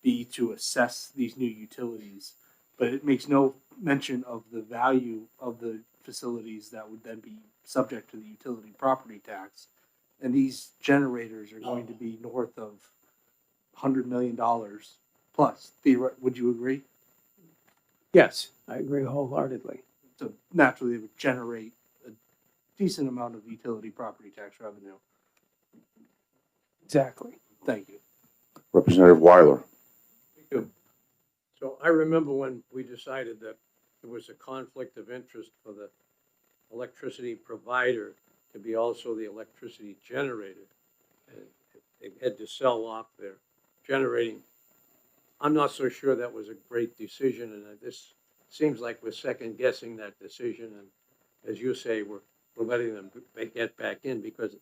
be to assess these new utilities, but it makes no mention of the value of the facilities that would then be subject to the utility property tax. And these generators are going to be north of $100 million plus. Would you agree? Yes, I agree wholeheartedly. So naturally, it would generate a decent amount of utility property tax revenue. Exactly. Thank you. Representative Weiler. So I remember when we decided that there was a conflict of interest for the electricity provider to be also the electricity generator. And they had to sell off their generating. I'm not so sure that was a great decision, and this seems like we're second guessing that decision. And as you say, we're letting them get back in, because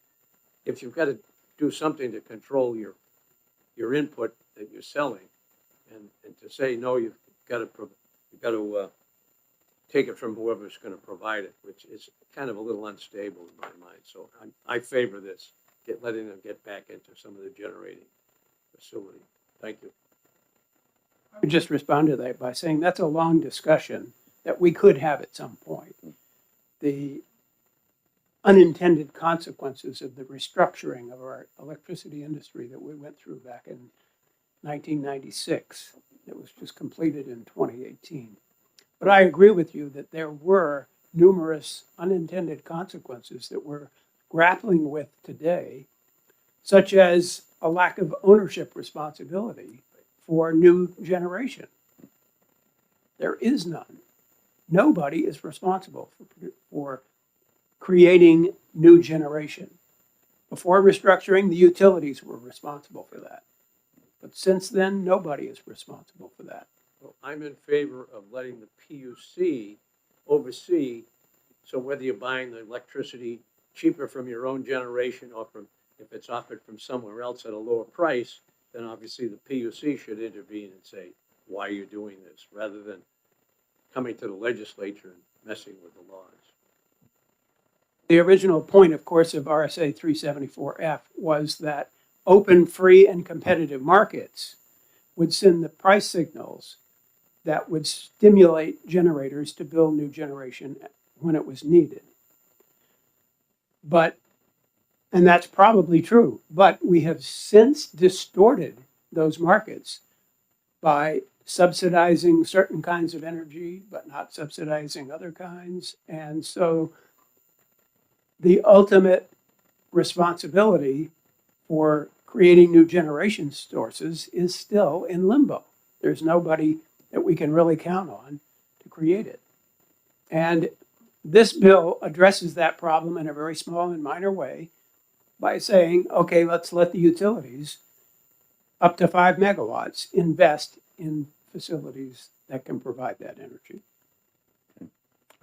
if you've got to do something to control your input that you're selling, and to say no, you've got to take it from whoever's going to provide it, which is kind of a little unstable in my mind. So I favor this, letting them get back into some of the generating facility. Thank you. I would just respond to that by saying that's a long discussion that we could have at some point. The unintended consequences of the restructuring of our electricity industry that we went through back in 1996, that was just completed in 2018. But I agree with you that there were numerous unintended consequences that we're grappling with today, such as a lack of ownership responsibility for new generation. There is none. Nobody is responsible for creating new generation. Before restructuring, the utilities were responsible for that. But since then, nobody is responsible for that. Well, I'm in favor of letting the PUC oversee, so whether you're buying the electricity cheaper from your own generation or if it's offered from somewhere else at a lower price, then obviously the PUC should intervene and say, why are you doing this, rather than coming to the legislature and messing with the laws. The original point, of course, of RSA 374F was that open, free, and competitive markets would send the price signals that would stimulate generators to build new generation when it was needed. And that's probably true, but we have since distorted those markets by subsidizing certain kinds of energy, but not subsidizing other kinds. And so the ultimate responsibility for creating new generation sources is still in limbo. There's nobody that we can really count on to create it. And this bill addresses that problem in a very small and minor way by saying, okay, let's let the utilities up to 5 megawatts invest in facilities that can provide that energy.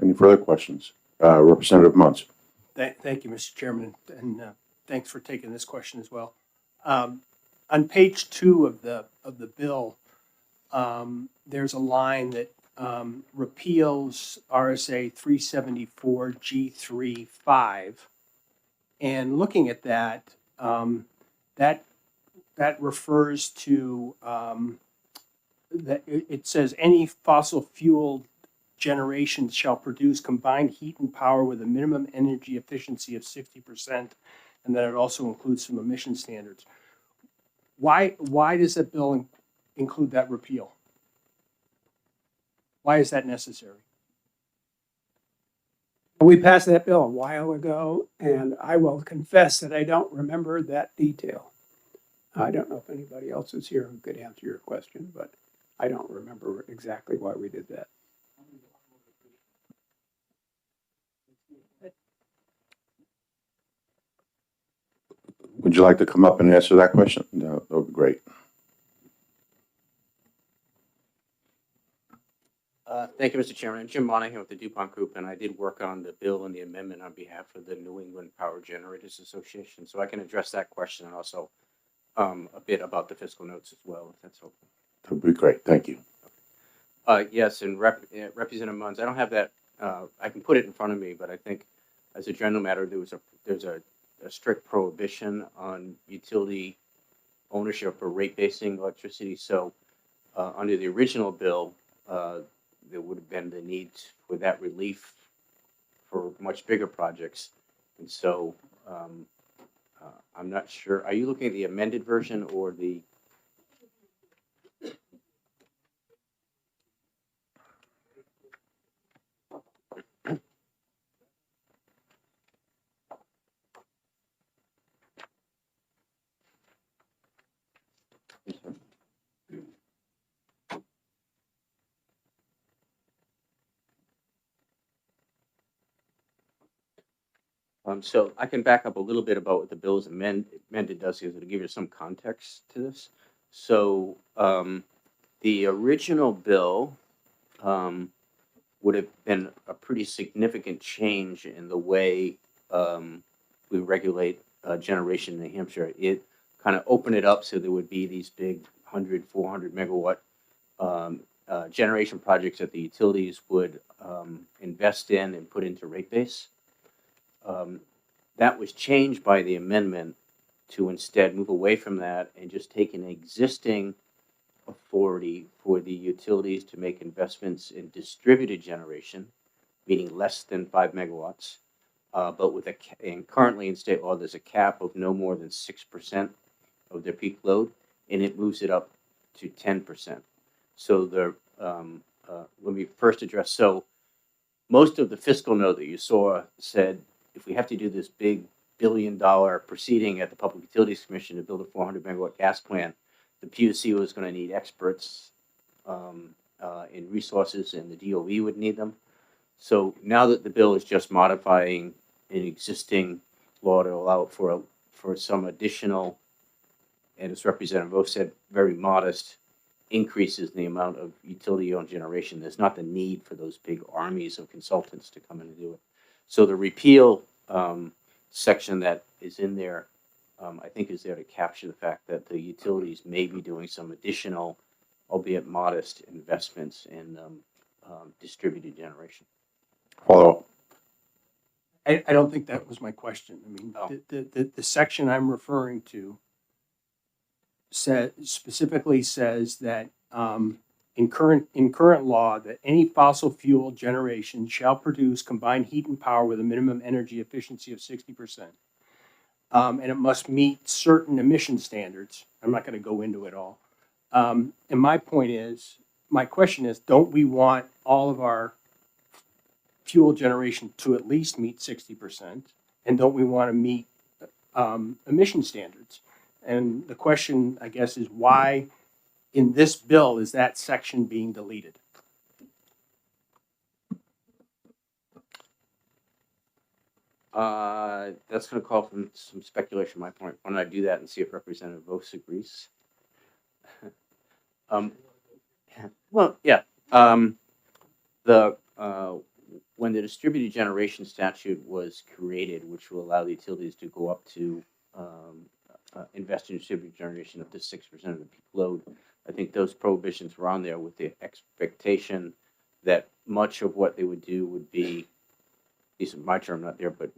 Any further questions? Representative Munz. Thank you, Mr. Chairman, and thanks for taking this question as well. On page 2 of the bill, there's a line that repeals RSA 374 G3(5), and looking at that, that refers to that it says any fossil fuel generation shall produce combined heat and power with a minimum energy efficiency of 60%, and that it also includes some emission standards. Why does that bill include that repeal? Why is that necessary? We passed that bill a while ago, and I will confess that I don't remember that detail. I don't know if anybody else is here who could answer your question, but I don't remember exactly why we did that. Would you like to come up and answer that question? No, that would be great. Thank you, Mr. Chairman. I'm Jim Monahan with the DuPont Group, and I did work on the bill and the amendment on behalf of the New England Power Generators Association. So I can address that question and also a bit about the fiscal notes as well, if that's helpful. That would be great. Thank you. Yes, and Representative Munns, I don't have that. I can put it in front of me, but I think as a general matter, there's a strict prohibition on utility ownership or rate basing electricity. So under the original bill, there would have been the need for that relief for much bigger projects. And so I'm not sure. Are you looking at the amended version or the? So I can back up a little bit about what the bill is amended does, because it'll give you some context to this. So the original bill would have been a pretty significant change in the way we regulate generation in New Hampshire. It kind of opened it up so there would be these big 100, 400 megawatt generation projects that the utilities would invest in and put into rate base. That was changed by the amendment to instead move away from that and just take an existing authority for the utilities to make investments in distributed generation, meaning less than 5 megawatts. But with and currently in state law, there's a cap of no more than 6% of their peak load, and it moves it up to 10%. So let me first address, so most of the fiscal note that you saw said, if we have to do this big $1 billion proceeding at the Public Utilities Commission to build a 400 megawatt gas plant, the PUC was going to need experts in resources, and the DOE would need them. So now that the bill is just modifying an existing law to allow for some additional, and as Representative O said, very modest increases in the amount of utility-owned generation, there's not the need for those big armies of consultants to come in and do it. So the repeal section that is in there, I think, is there to capture the fact that the utilities may be doing some additional, albeit modest, investments in distributed generation. Follow. I don't think that was my question. I mean, the section I'm referring to specifically says that in current law, that any fossil fuel generation shall produce combined heat and power with a minimum energy efficiency of 60%. And it must meet certain emission standards. I'm not going to go into it all. And my question is, don't we want all of our fuel generation to at least meet 60%? And don't we want to meet emission standards? And the question, I guess, is why in this bill is that section being deleted? That's going to call for some speculation on my point. Why don't I do that and see if Representative Vos agrees? Well, yeah. When the distributed generation statute was created, which will allow the utilities to go up to invest in distributed generation up to 6% of the peak load, I think those prohibitions were on there with the expectation that much of what they would do would be, at least in my term, not there, but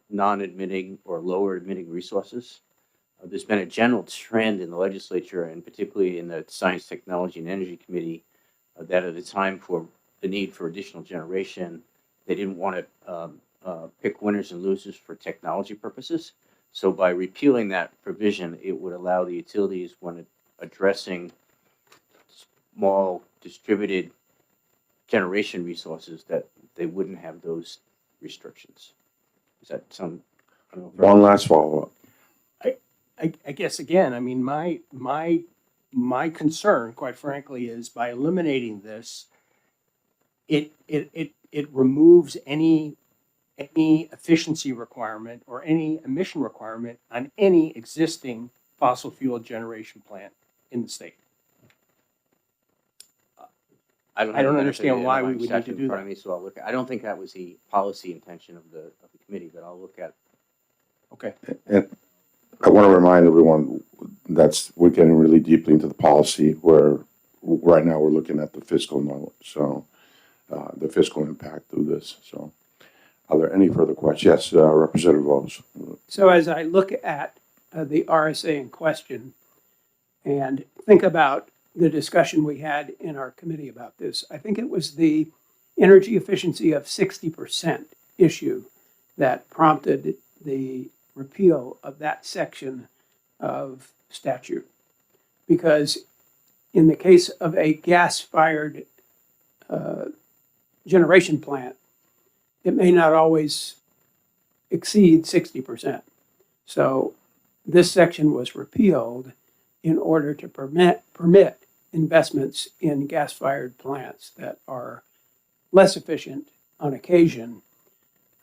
non-emitting or lower emitting resources. There's been a general trend in the legislature, and particularly in the Science, Technology, and Energy Committee, that at a time for the need for additional generation. They didn't want to pick winners and losers for technology purposes. So by repealing that provision, it would allow the utilities, when addressing small distributed generation resources, that they wouldn't have those restrictions. Is that some? I don't know if- One last follow-up. I guess again, I mean, my concern, quite frankly, is by eliminating this, it removes any efficiency requirement or any emission requirement on any existing fossil fuel generation plant in the state. I don't have the benefit of understand the why we underlying would need statute to in do front of that. me, so I'll look. I don't think that was the policy intention of the committee, but I'll look at. Okay. And I want to remind everyone we're getting really deeply into the policy where right now we're looking at the fiscal note, so the fiscal impact of this. So are there any further questions? Yes, Representative Bose. So as I look at the RSA in question and think about the discussion we had in our committee about this, I think it was the energy efficiency of 60% issue that prompted the repeal of that section of statute. Because in the case of a gas-fired generation plant, it may not always exceed 60%. So this section was repealed in order to permit investments in gas-fired plants that are less efficient on occasion,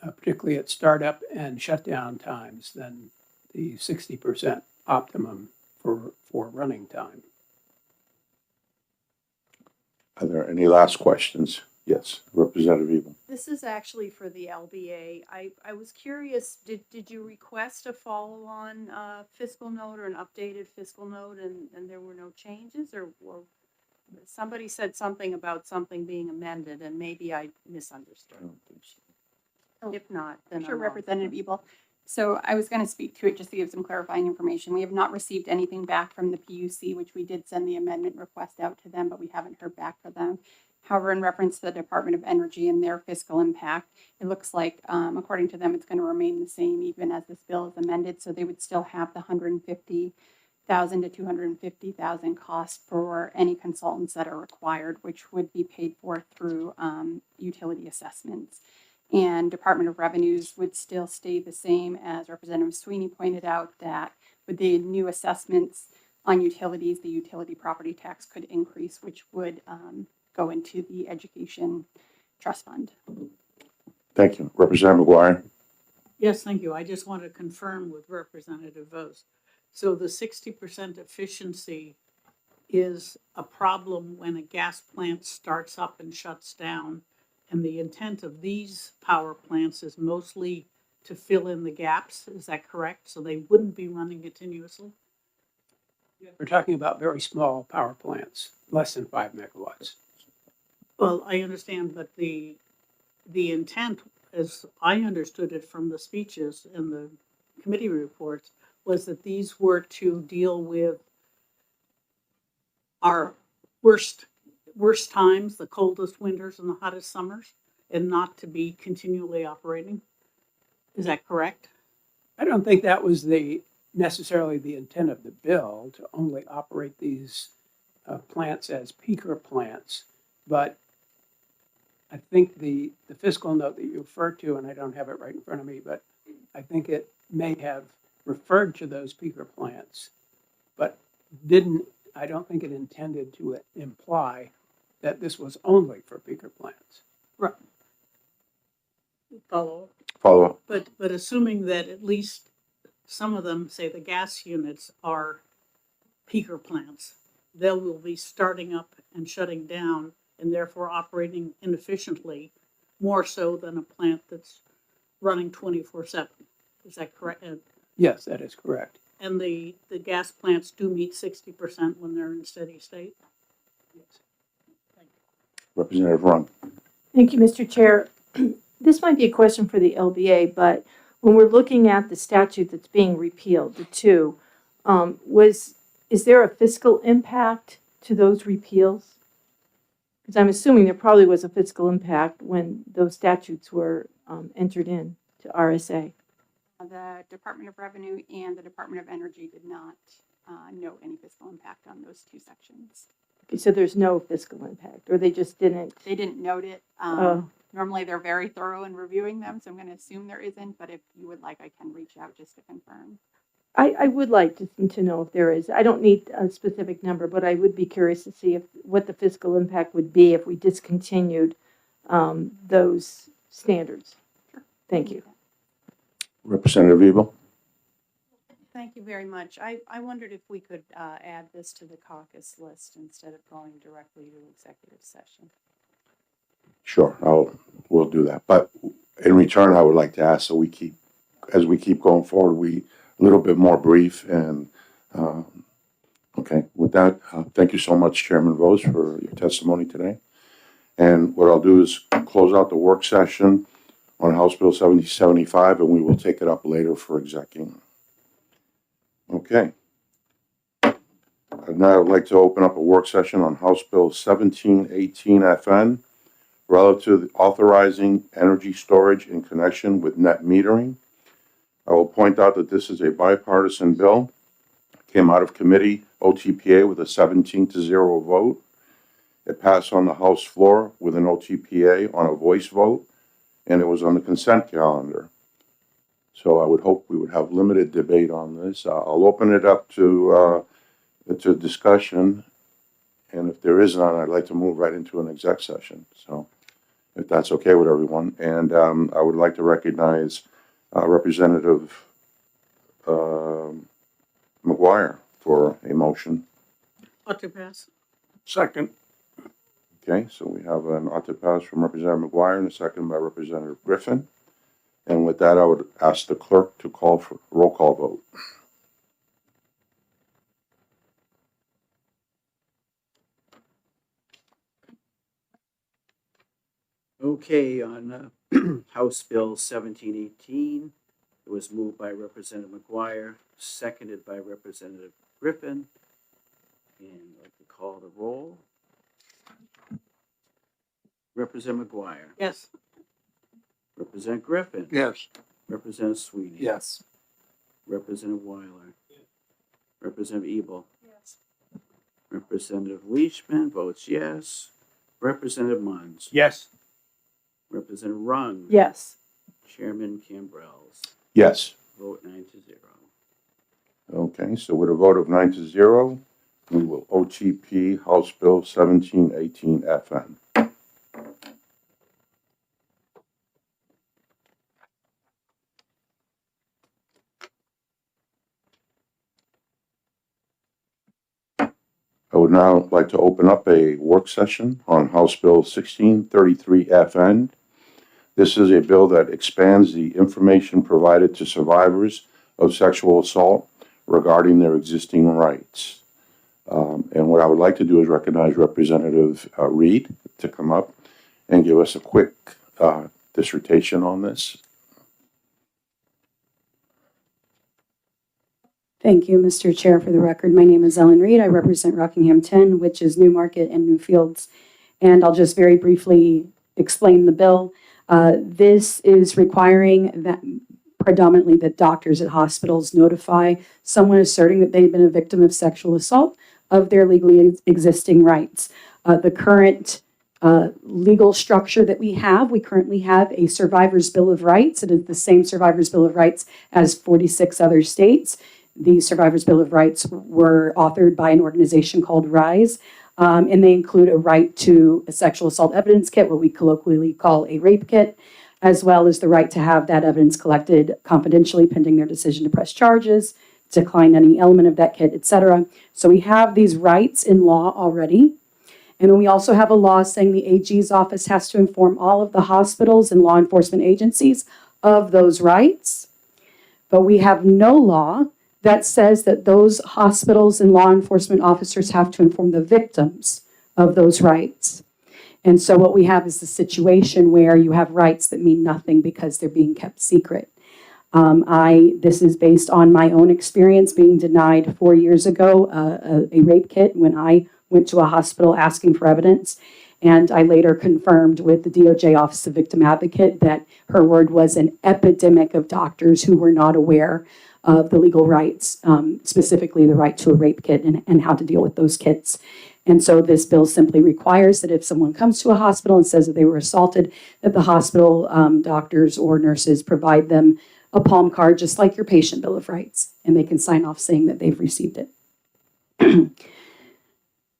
particularly at startup and shutdown times, than the 60% optimum for running time. Are there any last questions? Yes, Representative Evil. This is actually for the LBA. I was curious, did you request a follow-on fiscal note or an updated fiscal note and there were no changes, or somebody said something about something being amended and maybe I misunderstood? If not, then Sure, I'm wrong. Representative Ebel. So I was going to speak to it just to give some clarifying information. We have not received anything back from the PUC, which we did send the amendment request out to them, but we haven't heard back from them. However, in reference to the Department of Energy and their fiscal impact, it looks like, according to them, it's going to remain the same even as this bill is amended. So they would still have the $150,000 to $250,000 cost for any consultants that are required, which would be paid for through utility assessments. And Department of Revenues would still stay the same, as Representative Sweeney pointed out, that with the new assessments on utilities, the utility property tax could increase, which would go into the education trust fund. Thank you. Representative McGuire. Yes, thank you. I just want to confirm with Representative Vos. So the 60% efficiency is a problem when a gas plant starts up and shuts down. And the intent of these power plants is mostly to fill in the gaps. Is that correct? So they wouldn't be running continuously? We're talking about very small power plants, less than 5 megawatts. Well, I understand, but the intent, as I understood it from the speeches and the committee reports, was that these were to deal with our worst times, the coldest winters and the hottest summers, and not to be continually operating. Is that correct? I don't think that was necessarily the intent of the bill, to only operate these plants as peaker plants. But I think the fiscal note that you referred to, and I don't have it right in front of me, but I think it may have referred to those peaker plants, but I don't think it intended to imply that this was only for peaker plants. Right. Follow up. But assuming that at least some of them, say the gas units, are peaker plants, they will be starting up and shutting down and therefore operating inefficiently, more so than a plant that's running 24/7. Is that correct? Yes, that is correct. And the gas plants do meet 60% when they're in steady state? Yes. Representative Run. Thank you, Mr. Chair. This might be a question for the LBA, but when we're looking at the statute that's being repealed, the two, is there a fiscal impact to those repeals? Because I'm assuming there probably was a fiscal impact when those statutes were entered in to RSA. The Department of Revenue and the Department of Energy did not note any fiscal impact on those two sections. Okay, so there's no fiscal impact, or they just didn't. They didn't note it. Oh. Normally, they're very thorough in reviewing them, so I'm going to assume there isn't, but if you would like, I can reach out just to confirm. I would like to know if there is. I don't need a specific number, but I would be curious to see what the fiscal impact would be if we discontinued those standards. Thank you. Representative Ebel? Thank you very much. I wondered if we could add this to the caucus list instead of going directly to executive session. Sure, we'll do that. But in return, I would like to ask, so as we keep going forward, we a little bit more brief and, okay, with that, thank you so much, Chairman Rose, for your testimony today. And what I'll do is close out the work session on House Bill 7075, and we will take it up later for executing. Okay. Now I'd like to open up a work session on House Bill 1718 FN relative to authorizing energy storage in connection with net metering. I will point out that this is a bipartisan bill. It came out of committee OTPA with a 17-0 vote. It passed on the House floor with an OTPA on a voice vote, and it was on the consent calendar. So I would hope we would have limited debate on this. I'll open it up to discussion, and if there is none, I'd like to move right into an exec session. So if that's okay with everyone. And I would like to recognize Representative McGuire for a motion. Ought to pass. Second. Okay, so we have an ought to pass from Representative McGuire and a second by Representative Griffin. And with that, I would ask the clerk to call for roll call vote. Okay, on House Bill 1718, it was moved by Representative McGuire, seconded by Representative Griffin. And I'd like to call the roll. Representative McGuire. Yes. Representative Griffin. Yes. Representative Sweeney. Yes. Representative Weiler. Representative Ebel. Yes. Representative Leachman votes yes. Representative Munns. Yes. Representative Rung. Yes. Chairman Cambrels. Yes. Vote 9-0. Okay, so with a vote of 9-0, we will OTP House Bill 1718 FN. I would now like to open up a work session on House Bill 1633 FN. This is a bill that expands the information provided to survivors of sexual assault regarding their existing rights. And what I would like to do is recognize Representative Reed to come up and give us a quick dissertation on this. Thank you, Mr. Chair. For the record, my name is Ellen Reed. I represent Rockingham 10, which is Newmarket and Newfields. And I'll just very briefly explain the bill. This is requiring that predominantly that doctors at hospitals notify someone asserting that they've been a victim of sexual assault of their legally existing rights. The current legal structure that we currently have a Survivor's Bill of Rights. It is the same Survivor's Bill of Rights as 46 other states. The Survivor's Bill of Rights were authored by an organization called RISE, and they include a right to a sexual assault evidence kit, what we colloquially call a rape kit, as well as the right to have that evidence collected confidentially pending their decision to press charges, decline any element of that kit, etc. So we have these rights in law already. And then we also have a law saying the AG's office has to inform all of the hospitals and law enforcement agencies of those rights. But we have no law that says that those hospitals and law enforcement officers have to inform the victims of those rights. And so what we have is a situation where you have rights that mean nothing because they're being kept secret. This is based on my own experience being denied 4 years ago, a rape kit when I went to a hospital asking for evidence. And I later confirmed with the DOJ Office of Victim Advocate that her word was an epidemic of doctors who were not aware of the legal rights, specifically the right to a rape kit and how to deal with those kits. And so this bill simply requires that if someone comes to a hospital and says that they were assaulted, that the hospital doctors or nurses provide them a palm card, just like your patient bill of rights, and they can sign off saying that they've received it.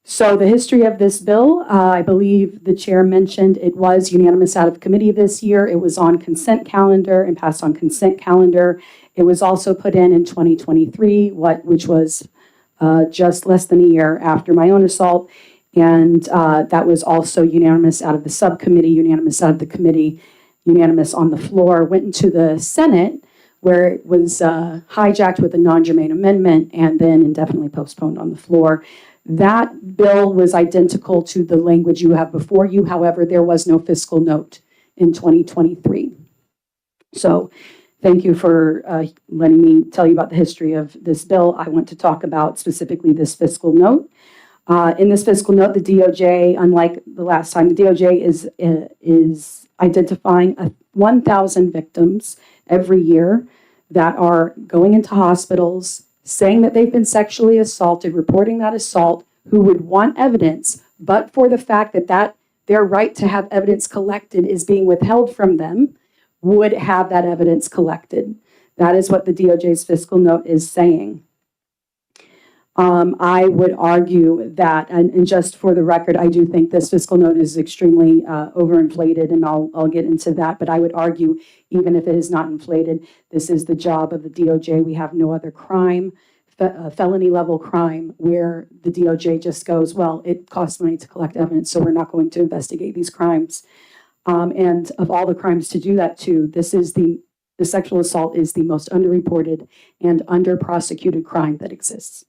So the history of this bill, I believe the chair mentioned it was unanimous out of committee this year. It was on consent calendar and passed on consent calendar. It was also put in 2023, which was just less than a year after my own assault. And that was also unanimous out of the subcommittee, unanimous out of the committee, unanimous on the floor, went into the Senate where it was hijacked with a non-germane amendment and then indefinitely postponed on the floor. That bill was identical to the language you have before you. However, there was no fiscal note in 2023. So thank you for letting me tell you about the history of this bill. I want to talk about specifically this fiscal note. In this fiscal note, the DOJ, unlike the last time, the DOJ is identifying 1,000 victims every year that are going into hospitals, saying that they've been sexually assaulted, reporting that assault, who would want evidence, but for the fact that their right to have evidence collected is being withheld from them, would have that evidence collected. That is what the DOJ's fiscal note is saying. I would argue that, and just for the record, I do think this fiscal note is extremely overinflated, and I'll get into that, but I would argue, even if it is not inflated, this is the job of the DOJ. We have no other crime, felony level crime, where the DOJ just goes, well, it costs money to collect evidence, so we're not going to investigate these crimes. And of all the crimes to do that to, this is the sexual assault is the most underreported and under-prosecuted crime that exists.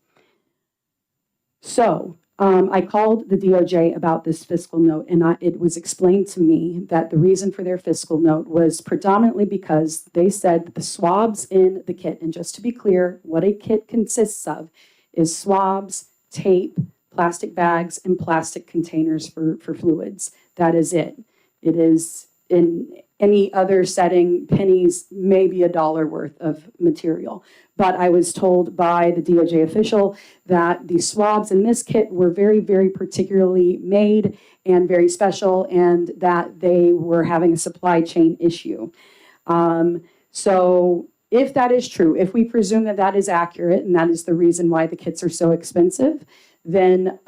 So I called the DOJ about this fiscal note, and it was explained to me that the reason for their fiscal note was predominantly because they said that the swabs in the kit, and just to be clear, what a kit consists of is swabs, tape, plastic bags, and plastic containers for fluids. That is it. It is, in any other setting, pennies, maybe $1 worth of material. But I was told by the DOJ official that the swabs in this kit were very, very particularly made and very special, and that they were having a supply chain issue. So if that is true, if we presume that that is accurate, and that is the reason why the kits are so expensive, then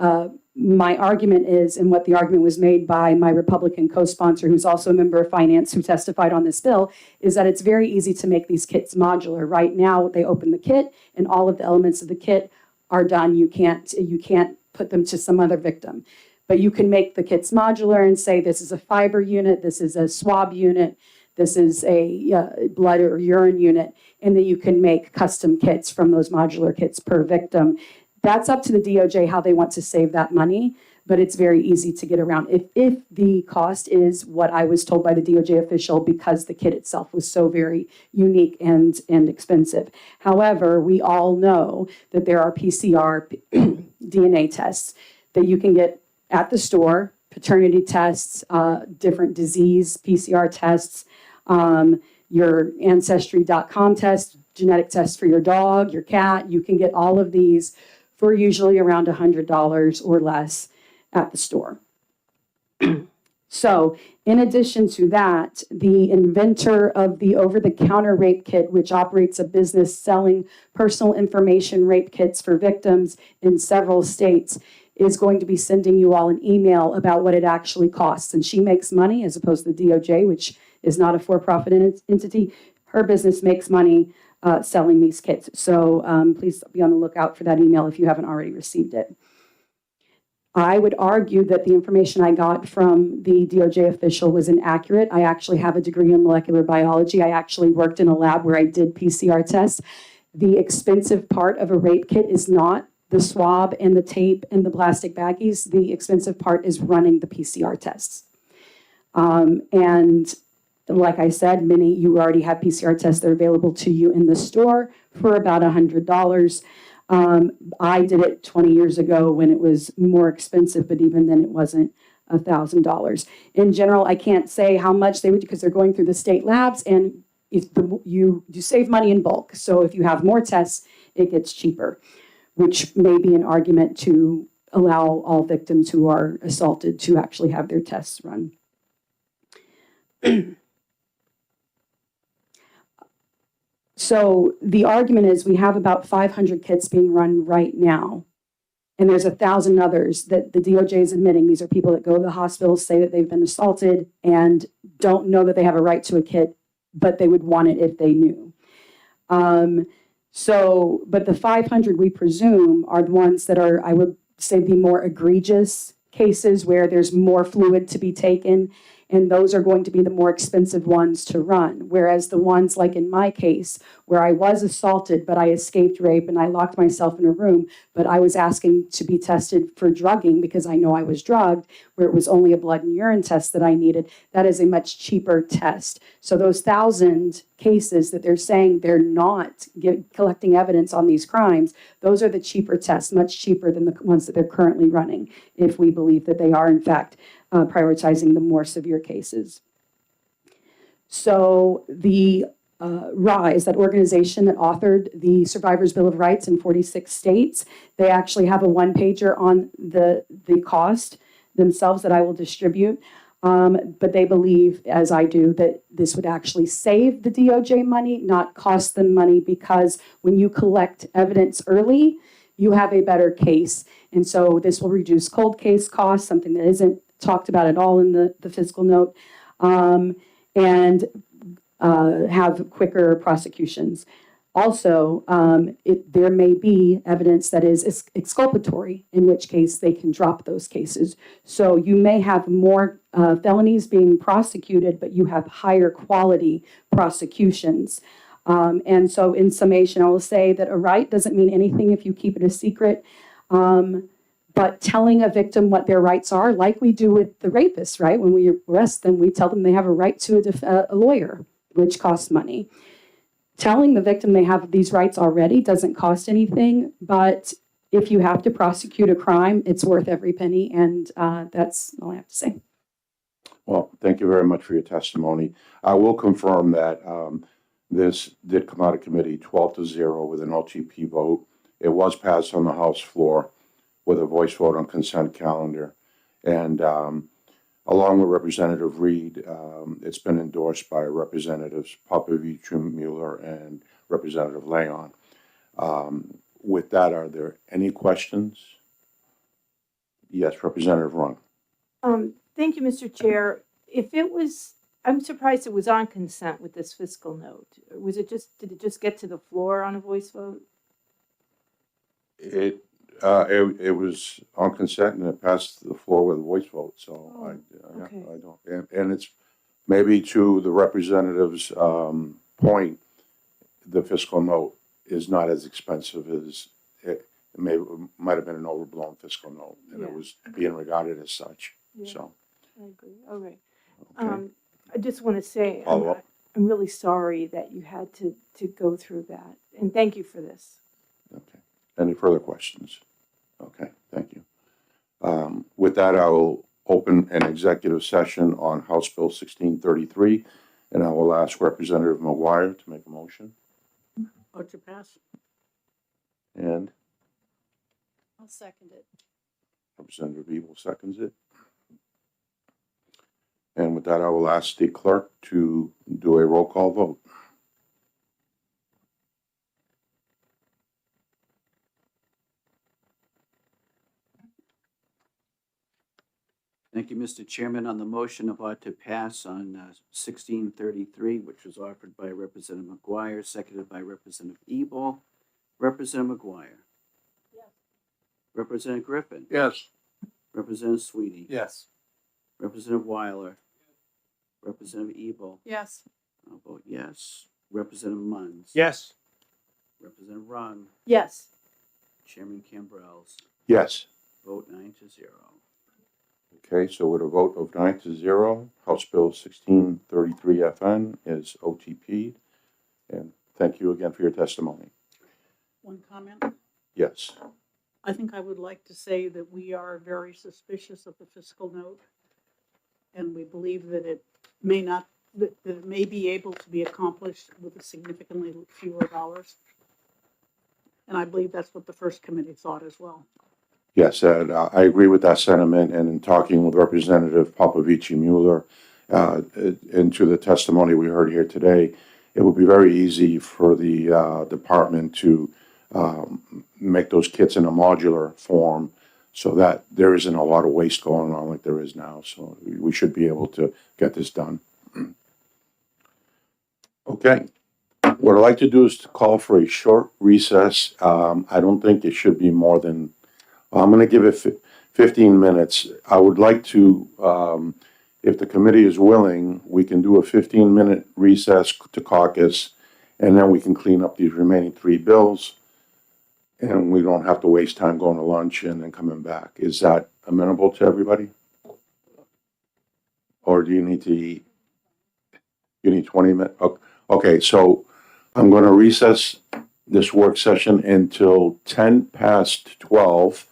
my argument is, and what the argument was made by my Republican co-sponsor, who's also a member of finance, who testified on this bill, is that it's very easy to make these kits modular. Right now, they open the kit, and all of the elements of the kit are done. You can't put them to some other victim. But you can make the kits modular and say, this is a fiber unit, this is a swab unit, this is a blood or urine unit, and then you can make custom kits from those modular kits per victim. That's up to the DOJ how they want to save that money, but it's very easy to get around. If the cost is what I was told by the DOJ official, because the kit itself was so very unique and expensive. However, we all know that there are PCR DNA tests that you can get at the store, paternity tests, different disease PCR tests, your Ancestry.com test, genetic tests for your dog, your cat. You can get all of these for usually around $100 or less at the store. So in addition to that, the inventor of the over-the-counter rape kit, which operates a business selling personal information rape kits for victims in several states, is going to be sending you all an email about what it actually costs. And she makes money, as opposed to the DOJ, which is not a for-profit entity. Her business makes money selling these kits. So please be on the lookout for that email if you haven't already received it. I would argue that the information I got from the DOJ official was inaccurate. I actually have a degree in molecular biology. I actually worked in a lab where I did PCR tests. The expensive part of a rape kit is not the swab and the tape and the plastic baggies. The expensive part is running the PCR tests. And like I said, you already have PCR tests that are available to you in the store for about $100. I did it 20 years ago when it was more expensive, but even then it wasn't $1,000. In general, I can't say how much they would, because they're going through the state labs, and if you save money in bulk. So if you have more tests, it gets cheaper, which may be an argument to allow all victims who are assaulted to actually have their tests run. So the argument is we have about 500 kits being run right now. And there's 1,000 others that the DOJ is admitting. These are people that go to the hospital, say that they've been assaulted, and don't know that they have a right to a kit, but they would want it if they knew. But the 500 we presume are the ones that are, I would say, the more egregious cases where there's more fluid to be taken. And those are going to be the more expensive ones to run. Whereas the ones like in my case, where I was assaulted, but I escaped rape and I locked myself in a room, but I was asking to be tested for drugging because I know I was drugged, where it was only a blood and urine test that I needed, that is a much cheaper test. So those 1,000 cases that they're saying they're not collecting evidence on these crimes, those are the cheaper tests, much cheaper than the ones that they're currently running, if we believe that they are, in fact, prioritizing the more severe cases. So the RISE, that organization that authored the Survivors' Bill of Rights in 46 states, they actually have a one-pager on the cost themselves that I will distribute. But they believe, as I do, that this would actually save the DOJ money, not cost them money, because when you collect evidence early, you have a better case. And so this will reduce cold case costs, something that isn't talked about at all in the fiscal note, and have quicker prosecutions. Also, there may be evidence that is exculpatory, in which case they can drop those cases. So you may have more felonies being prosecuted, but you have higher quality prosecutions. And so in summation, I will say that a right doesn't mean anything if you keep it a secret. But telling a victim what their rights are, like we do with the rapists, right? When we arrest them, we tell them they have a right to a lawyer, which costs money. Telling the victim they have these rights already doesn't cost anything, but if you have to prosecute a crime, it's worth every penny, and that's all I have to say. Well, thank you very much for your testimony. I will confirm that this did come out of committee 12-0 with an OTP vote. It was passed on the House floor with a voice vote on consent calendar. And along with Representative Reed, it's been endorsed by Representatives Popovich, Mueller, and Representative Leon. With that, are there any questions? Yes, Representative Rung. Thank you, Mr. Chair. If it was, I'm surprised it was on consent with this fiscal note. Was it just, did it just get to the floor on a voice vote? It was on consent and it passed the floor with a voice vote, so okay. I don't, and it's maybe to the representative's point, the fiscal note is not as expensive as it might have been an overblown fiscal note, and it was being regarded as such, so. I agree, okay. Okay. I just want to say, Follow up. I'm really sorry that you had to go through that, and thank you for this. Okay. Any further questions? Okay, thank you. With that, I will open an executive session on House Bill 1633, and I will ask Representative McGuire to make a motion. Vote to pass. And I'll second it. Representative Ebel seconds it. And with that, I will ask the clerk to do a roll call vote. Thank you, Mr. Chairman. On the motion of ought to pass on 1633, which was offered by Representative McGuire, seconded by Representative Ebel. Representative McGuire. Yes. Representative Griffin. Yes. Representative Sweetie. Yes. Representative Weiler. Representative Ebel. Yes. I'll vote yes. Representative Munns. Yes. Representative Rung. Yes. Chairman Cambrels. Yes. Vote 9-0. Okay, so with a vote of 9-0, House Bill 1633 FN is OTP'd. And thank you again for your testimony. One comment. Yes. I think I would like to say that we are very suspicious of the fiscal note. and we believe that it may not, that it may be able to be accomplished with significantly fewer dollars. And I believe that's what the first committee thought as well. Yes, and I agree with that sentiment, and in talking with Representative Popovici Mueller, into the testimony we heard here today, it would be very easy for the department to make those kits in a modular form so that there isn't a lot of waste going on like there is now. So we should be able to get this done. Okay. What I'd like to do is to call for a short recess. I don't think it should be more than, I'm going to give it 15 minutes. I would like to, if the committee is willing, we can do a 15-minute recess to caucus, and then we can clean up these remaining 3 bills, and we don't have to waste time going to lunch and then coming back. Is that amenable to everybody? Or do you need to eat? You need 20 minutes? Okay, so I'm going to recess this work session until 10 past 12,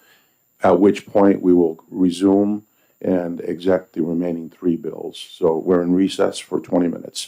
at which point we will resume and exec the remaining 3 bills. So we're in recess for 20 minutes.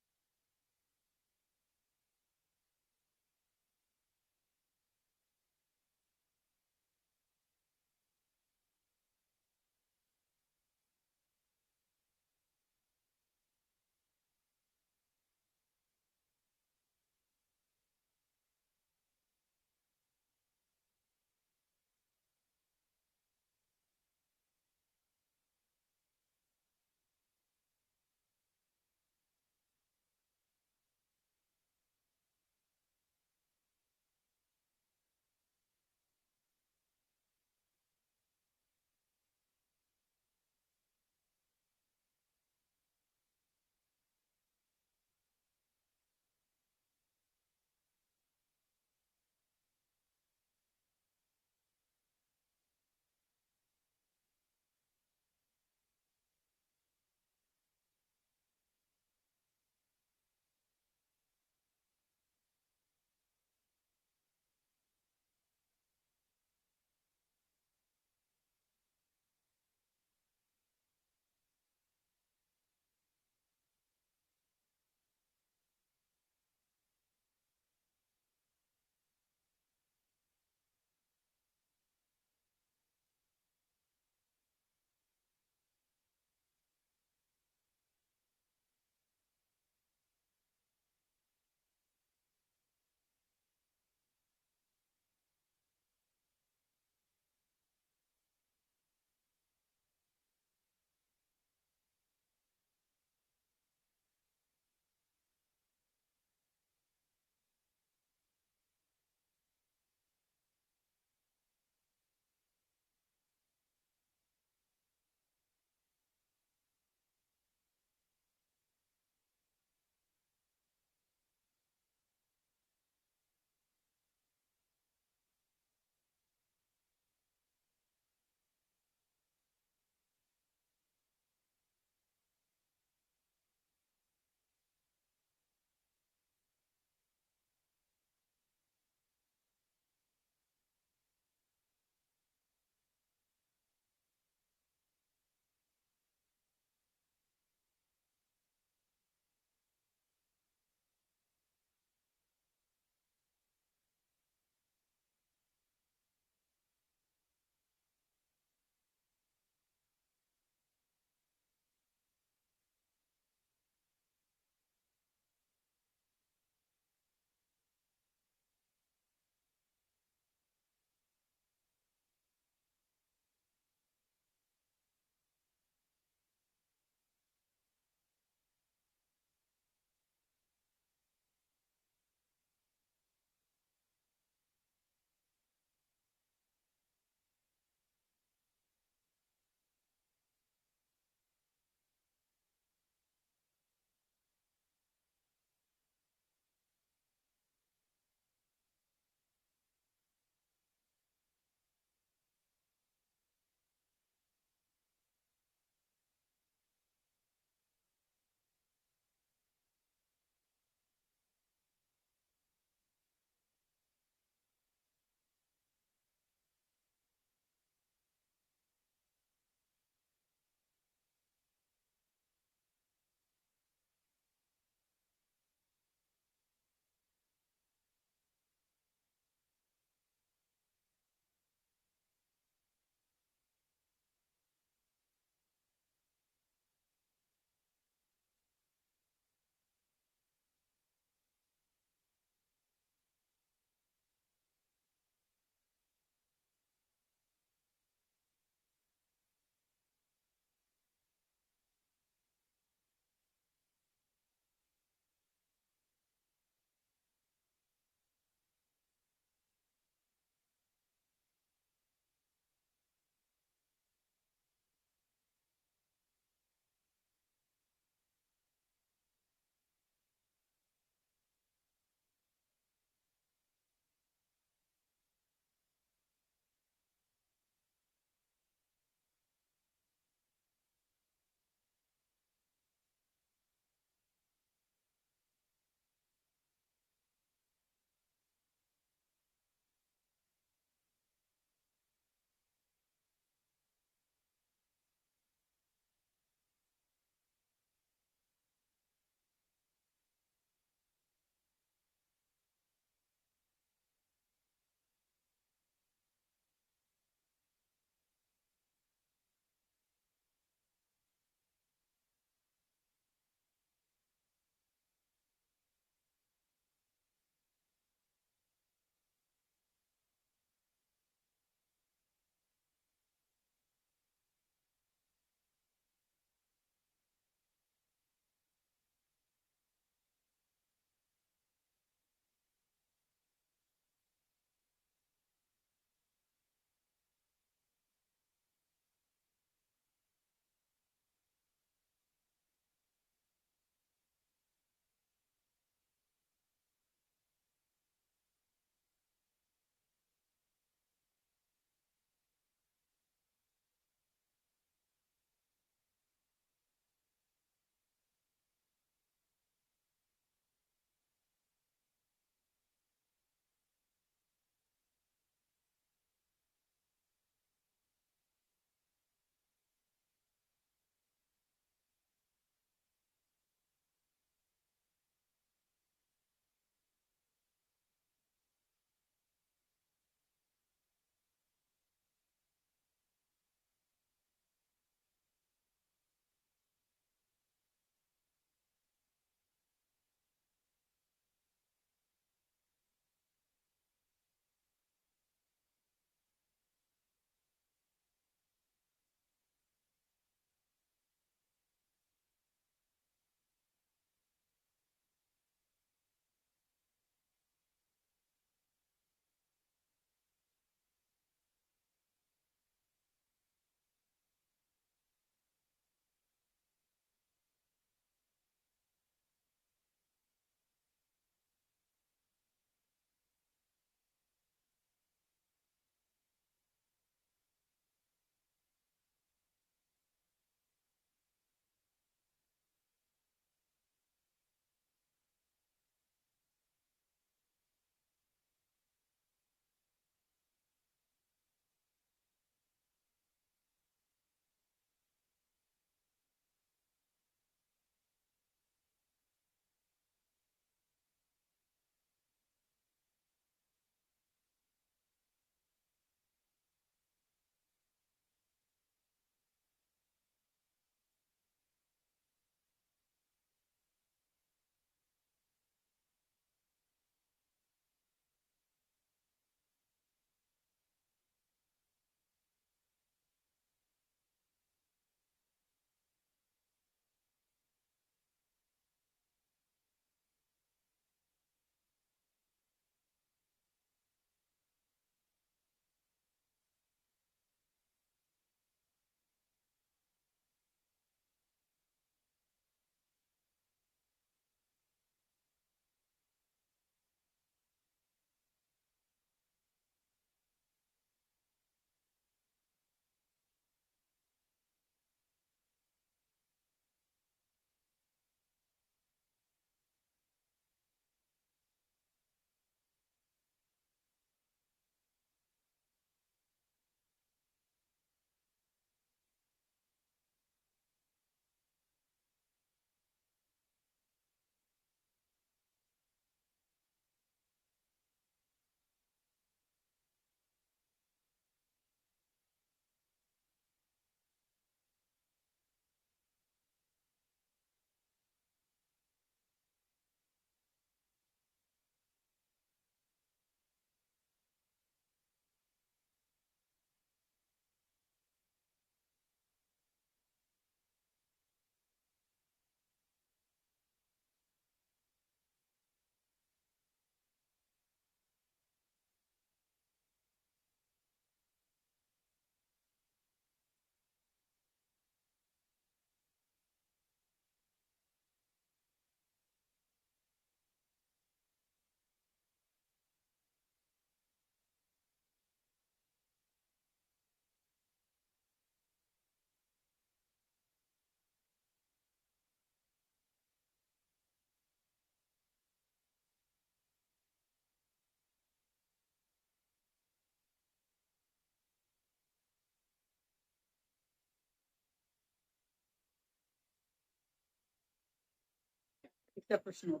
Except for snow.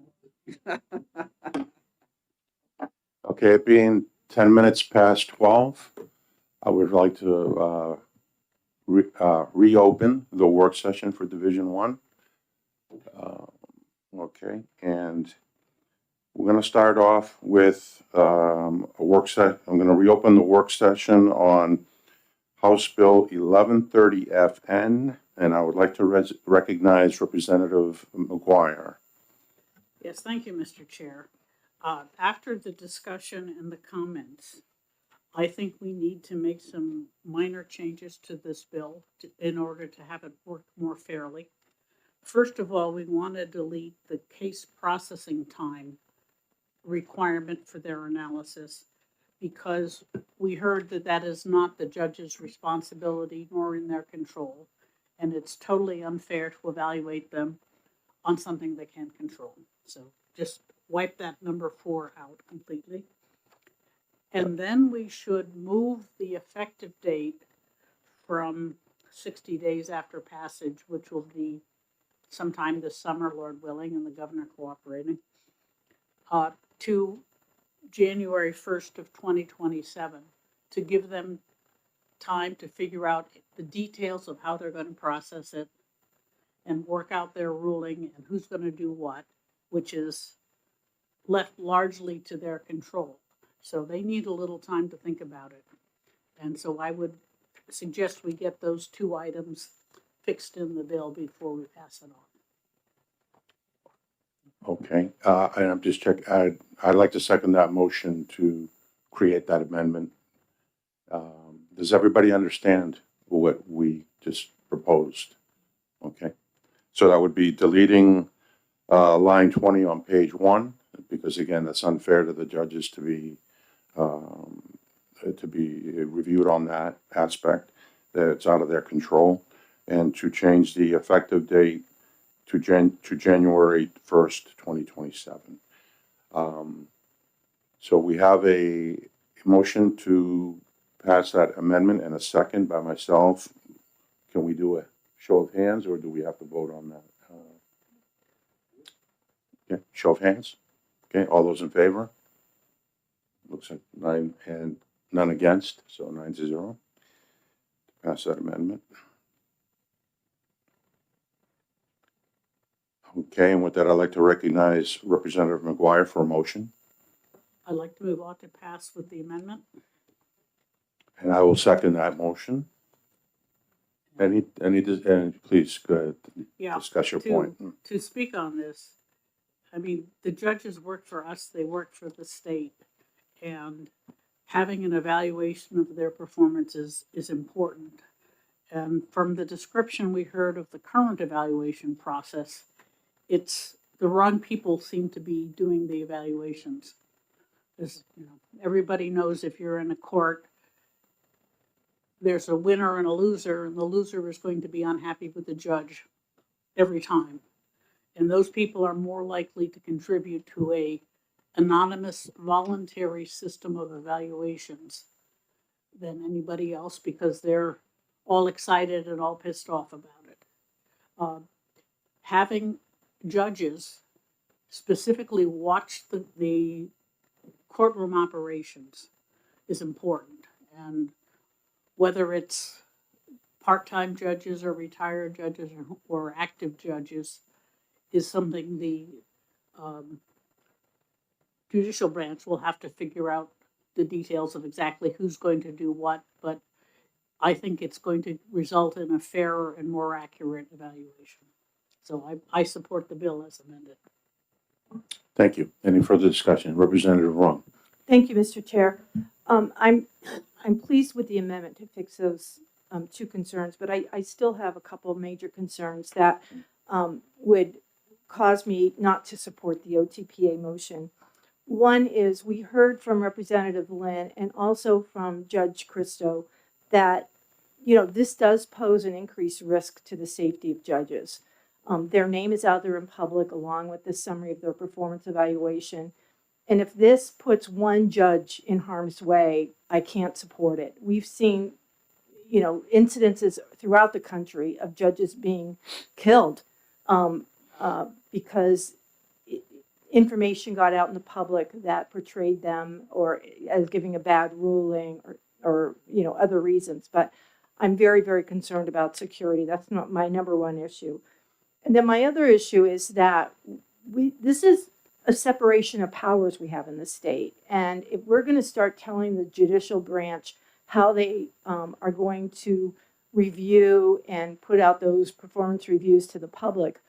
Okay, it being 10 minutes past 12, I would like to reopen the work session for Division 1. Okay, and we're going to start off with a work set. I'm going to reopen the work session on House Bill 1130FN, and I would like to recognize Representative McGuire. Yes, thank you, Mr. Chair. After the discussion and the comments, I think we need to make some minor changes to this bill in order to have it work more fairly. First of all, we want to delete the case processing time requirement for their analysis, because we heard that that is not the judge's responsibility nor in their control, and it's totally unfair to evaluate them on something they can't control. So just wipe that number 4 out completely. And then we should move the effective date from 60 days after passage, which will be sometime this summer, Lord willing, and the governor cooperating, to January 1st of 2027, to give them time to figure out the details of how they're going to process it and work out their ruling and who's going to do what, which is left largely to their control. So they need a little time to think about it. And so I would suggest we get those 2 items fixed in the bill before we pass it on. Okay, and I'm just checking, I'd like to second that motion to create that amendment. Does everybody understand what we just proposed? Okay, so that would be deleting line 20 on page 1, because again, that's unfair to the judges to be reviewed on that aspect, that it's out of their control, and to change the effective date to January 1st, 2027. So we have a motion to pass that amendment and a second by myself. Can we do a show of hands, or do we have to vote on that? Okay, show of hands. Okay, all those in favor? Looks like 9 and none against, so 9-0. Pass that amendment. Okay, and with that, I'd like to recognize Representative McGuire for a motion, I'd like to move on to pass with the amendment. and I will second that motion. And please, go ahead, Yeah, discuss your point. to speak on this, I mean, the judges work for us, they work for the state, and having an evaluation of their performances is important. And from the description we heard of the current evaluation process, it's the wrong people seem to be doing the evaluations. As you know, everybody knows if you're in a court, there's a winner and a loser, and the loser is going to be unhappy with the judge every time. And those people are more likely to contribute to a anonymous, voluntary system of evaluations than anybody else, because they're all excited and all pissed off about it. Having judges specifically watch the courtroom operations is important. And whether it's part-time judges or retired judges or active judges is something the judicial branch will have to figure out the details of exactly who's going to do what, but I think it's going to result in a fairer and more accurate evaluation. So I support the bill as amended. Thank you. Any further discussion? Representative Rung. Thank you, Mr. Chair. I'm pleased with the amendment to fix those 2 concerns, but I still have a couple of major concerns that would cause me not to support the OTPA motion. One is, we heard from Representative Lynn and also from Judge Christo that, you know, this does pose an increased risk to the safety of judges. Their name is out there in public along with the summary of their performance evaluation. And if this puts one judge in harm's way, I can't support it. We've seen, you know, incidences throughout the country of judges being killed because information got out in the public that portrayed them or as giving a bad ruling or other reasons. But I'm very, very concerned about security. That's not my number one issue. And then my other issue is that this is a separation of powers we have in the state. And if we're going to start telling the judicial branch how they are going to review and put out those performance reviews to the public,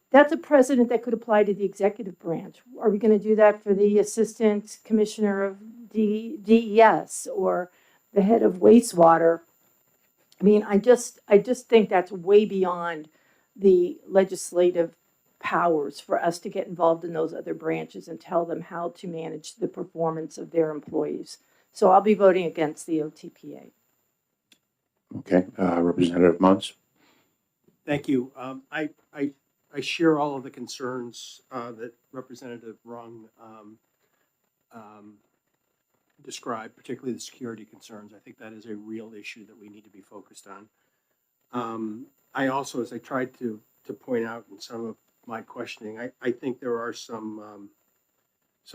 that's a precedent that could apply to the executive branch. Are we going to do that for the assistant commissioner of DES or the head of wastewater? I mean, I just think that's way beyond the legislative powers for us to get involved in those other branches and tell them how to manage the performance of their employees. So I'll be voting against the OTPA. Okay, Representative Munz? Thank you. I share all of the concerns that Representative Rung described, particularly the security concerns. I think that is a real issue that we need to be focused on. I also, as I tried to point out in some of my questioning, I think there are some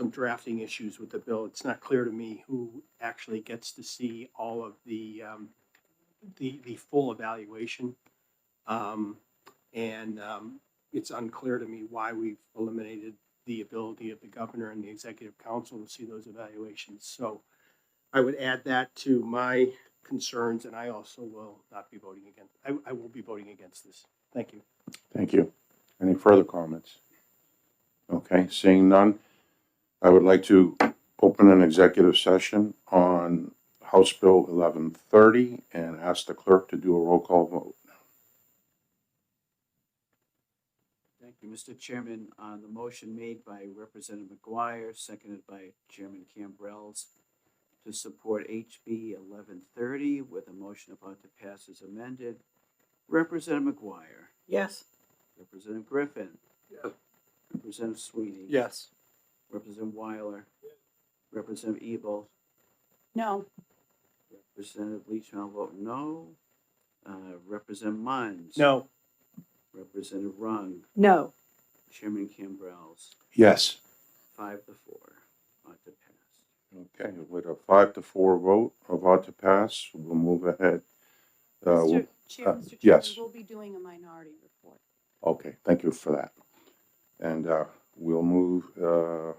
drafting issues with the bill. It's not clear to me who actually gets to see all of the full evaluation. It's unclear to me why we've eliminated the ability of the governor and the executive council to see those evaluations. So I would add that to my concerns, and I also will not be voting against. I will be voting against this. Thank you. Thank you. Any further comments? Okay, seeing none, I would like to open an executive session on House Bill 1130 and ask the clerk to do a roll call vote. Thank you, Mr. Chairman. On the motion made by Representative McGuire, seconded by Chairman Cambrels, to support HB 1130 with a motion about to pass as amended, Representative McGuire, Yes. Representative Griffin, Yes. Representative Sweeney, Yes. Representative Weiler, Representative Ebel, No. Representative Leachman, I'll vote no. Representative Munz. No. Representative Rung, No. Chairman Cambrels, Yes. 5-4, ought to pass. Okay, with a 5-4 vote of ought to pass, we'll move ahead. Mr. Chair, Mr. Chairman, yes. we'll be doing a minority report. Okay, thank you for that. And we'll move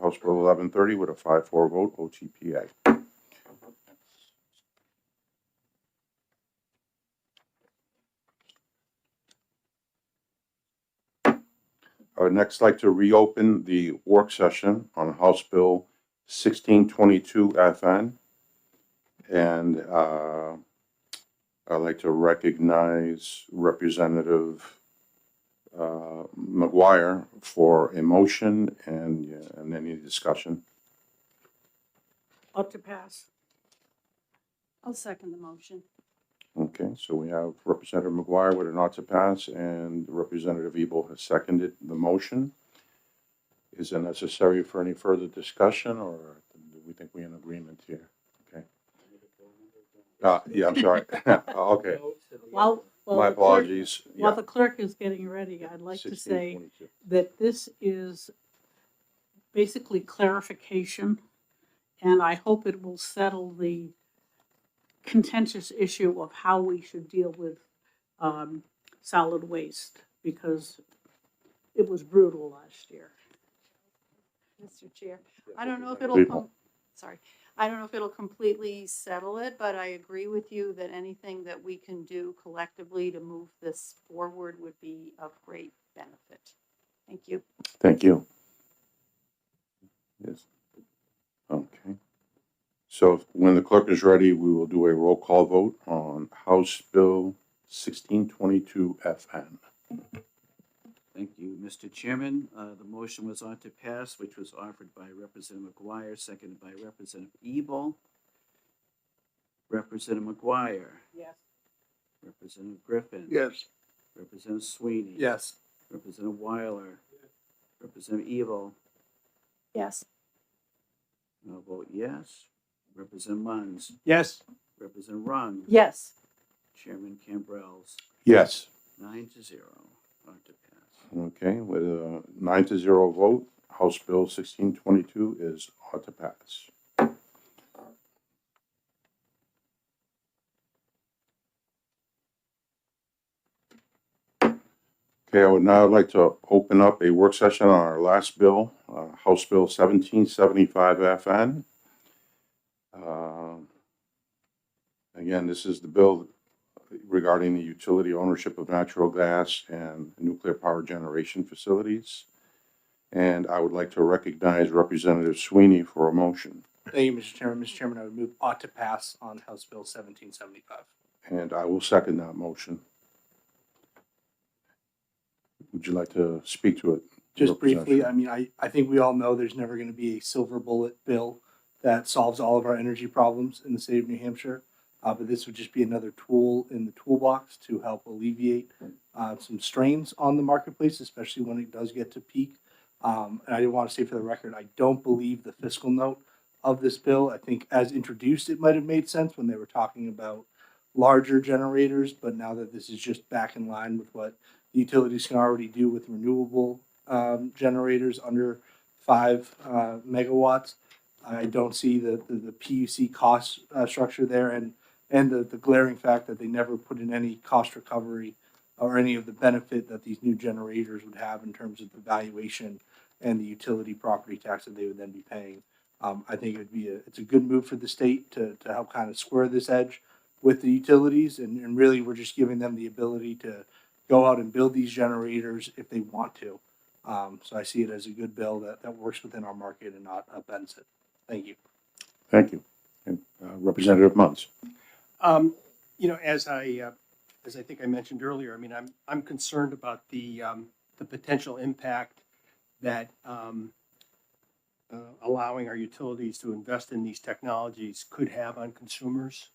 House Bill 1130 with a 5-4 vote, OTPA. I would next like to reopen the work session on House Bill 1622 FN. And I'd like to recognize Representative McGuire for a motion and any discussion. Ought to pass. I'll second the motion. Okay, so we have Representative McGuire with an ought to pass, and Representative Ebel has seconded the motion. Is it necessary for any further discussion, or do we think we're in agreement here? Okay. Yeah, I'm sorry. Okay, While my the clerk- apologies. While Yeah. the clerk is getting ready, I'd like to say 1622. that this is basically clarification, and I hope it will settle the contentious issue of how we should deal with solid waste, because it was brutal last year. Mr. Chair, I don't know if it'll, People. I don't know if it'll completely settle it, but I agree with you that anything that we can do collectively to move this forward would be of great benefit. Thank you. Thank you. Yes. Okay. So when the clerk is ready, we will do a roll call vote on House Bill 1622 FN. Thank you, Mr. Chairman. The motion was on to pass, which was offered by Representative McGuire, seconded by Representative Ebel. Representative McGuire, Yes. Representative Griffin. Yes. Representative Sweeney. Yes. Representative Weiler, Representative Ebel, Yes. and I'll vote yes. Representative Munz, Yes. Representative Rung, Yes. Chairman Cambrels, Yes. 9-0, ought to pass. Okay, with a 9-0 vote, House Bill 1622 is ought to pass. Okay, I would now like to open up a work session on our last bill, House Bill 1775 FN. Again, this is the bill regarding the utility ownership of natural gas and nuclear power generation facilities. And I would like to recognize Representative Sweeney for a motion. Thank you, Mr. Chairman. Mr. Chairman, I would move ought to pass on House Bill 1775. And I will second that motion. Would you like to speak to it? Just briefly, Representative? I think we all know there's never going to be a silver bullet bill that solves all of our energy problems in the state of New Hampshire. But this would just be another tool in the toolbox to help alleviate some strains on the marketplace, especially when it does get to peak. And I did want to say for the record, I don't believe the fiscal note of this bill. I think as introduced, it might have made sense when they were talking about larger generators, but now that this is just back in line with what the utilities can already do with renewable generators under 5 megawatts, I don't see the PUC cost structure there, and the glaring fact that they never put in any cost recovery or any of the benefit that these new generators would have in terms of the valuation and the utility property tax that they would then be paying. I think it's a good move for the state to help kind of square this edge with the utilities, and really we're just giving them the ability to go out and build these generators if they want to. So I see it as a good bill that works within our market and not upends it. Thank you. Thank you. And Representative Munns. As I think I mentioned earlier, I'm concerned about the potential impact that allowing our utilities to invest in these technologies could have on consumers.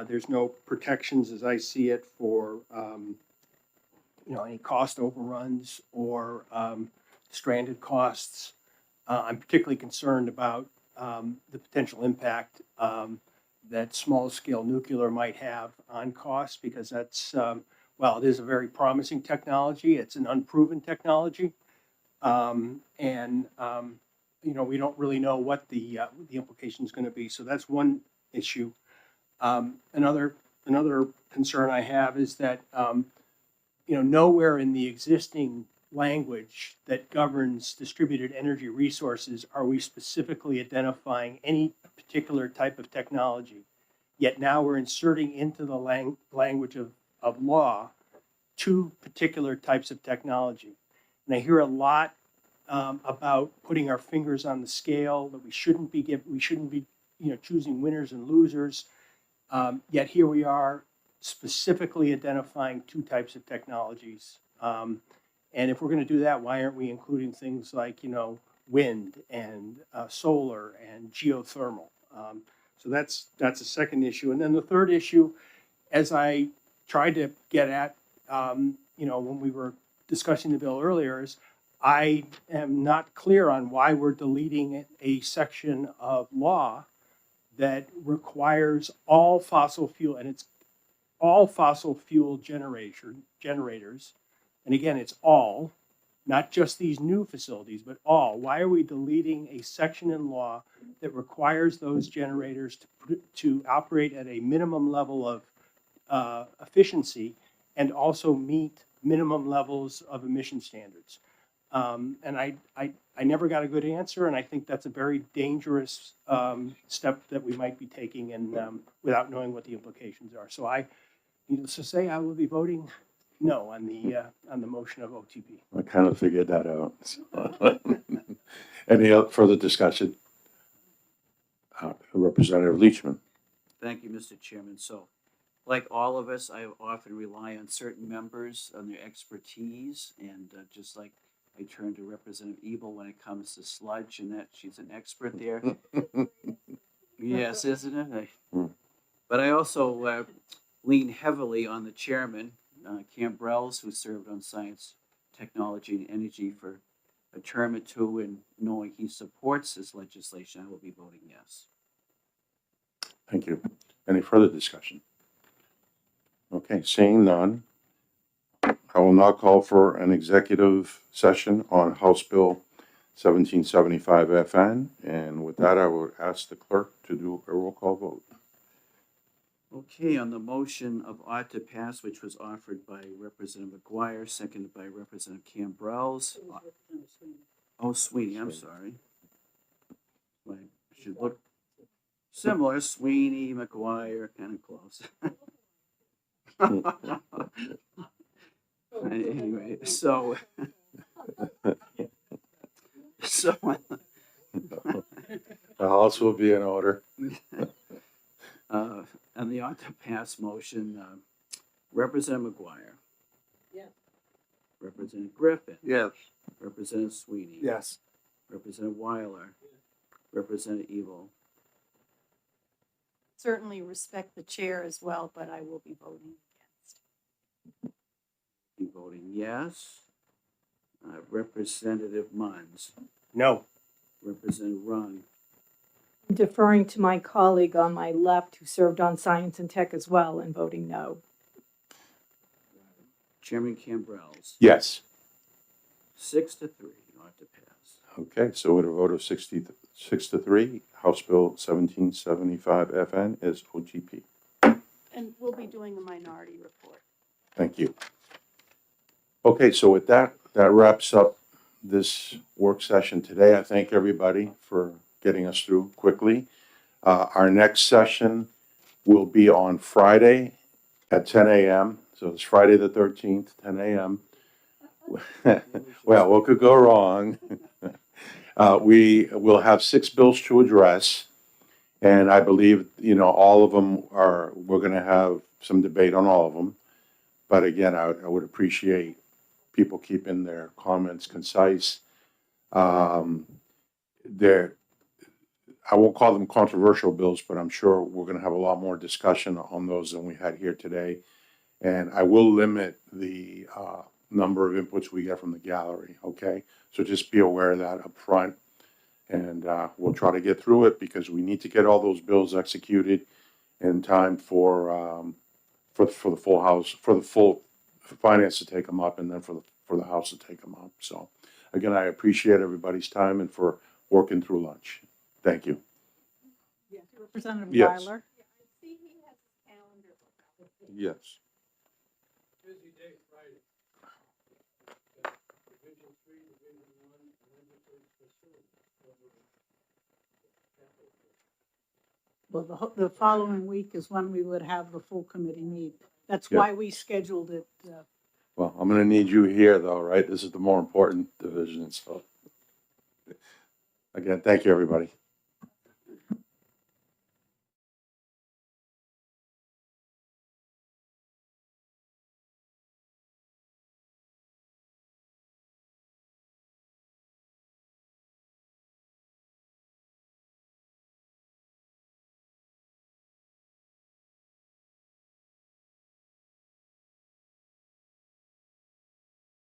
There's no protections, as I see it, for any cost overruns or stranded costs. I'm particularly concerned about the potential impact that small-scale nuclear might have on costs, because that's, while it is a very promising technology, it's an unproven technology. We don't really know what the implication is going to be. So that's one issue. Another concern I have is that, nowhere in the existing language that governs distributed energy resources are we specifically identifying any particular type of technology. Yet now we're inserting into the language of law 2 particular types of technology. And I hear a lot about putting our fingers on the scale, that we shouldn't be choosing winners and losers. Yet here we are specifically identifying 2 types of technologies. And if we're going to do that, why aren't we including things like, wind and solar and geothermal? So that's a second issue. And then the third issue, as I tried to get at, when we were discussing the bill earlier, is I am not clear on why we're deleting a section of law that requires all fossil fuel, and it's all fossil fuel generators. And again, it's all, not just these new facilities, but all. Why are we deleting a section in law that requires those generators to operate at a minimum level of efficiency and also meet minimum levels of emission standards? And I never got a good answer, and I think that's a very dangerous step that we might be taking, and without knowing what the implications are. So needless to say, I will be voting no on the motion of OTP. I kind of figured that out. Any further discussion? Representative Leachman. Thank you, Mr. Chairman. So, like all of us, I often rely on certain members on their expertise, and just like I turn to Representative Ebel when it comes to sludge, and that she's an expert there. Yes, isn't it? But I also lean heavily on the chairman, Cam Brells, who served on Science, Technology, and Energy for a term or 2, and knowing he supports this legislation, I will be voting yes. Thank you. Any further discussion? Okay, seeing none, I will now call for an executive session on House Bill 1775 FN. And with that, I would ask the clerk to do a roll call vote. Okay, on the motion of ought to pass, which was offered by Representative McGuire, seconded by Representative Cambrels. Oh, Sweeney, I'm sorry. I should look similar, Sweeney, McGuire, kind of close. Anyway, so The House will be in order. on the ought to pass motion, Representative McGuire. Yes. Representative Griffin. Yes. Representative Sweeney. Yes. Representative Weiler. Representative Evil. Certainly respect the chair as well, but I will be voting against. Be voting yes. Representative Munns. No. Representative Rung. Deferring to my colleague on my left who served on Science and Tech as well and voting no. Chairman Cambrels. Yes. 6-3 ought to pass. Okay, so with a vote of 6-3, House Bill 1775 FN is OTP. And we'll be doing a minority report. Thank you. Okay, so with that, that wraps up this work session today. I thank everybody for getting us through quickly. Our next session will be on Friday at 10 a.m. So it's Friday the 13th, 10 a.m. Well, what could go wrong? We will have 6 bills to address. And I believe, all of them we're going to have some debate on all of them. But again, I would appreciate people keeping their comments concise. I won't call them controversial bills, but I'm sure we're going to have a lot more discussion on those than we had here today. And I will limit the number of inputs we get from the gallery, okay? So just be aware of that up front. And we'll try to get through it because we need to get all those bills executed in time for the full House, for the full finance to take them up, and then for the House to take them up. So again, I appreciate everybody's time and for working through lunch. Thank you. Yes. Representative Yes. Weiler. Yes. Busy day Friday. Division 3, Division 1, legislative facility. Well, the following week is when we would have the full committee meet. That's Yeah. why we scheduled it. Well, I'm going to need you here though, right? This is the more important division. So again, thank you, everybody.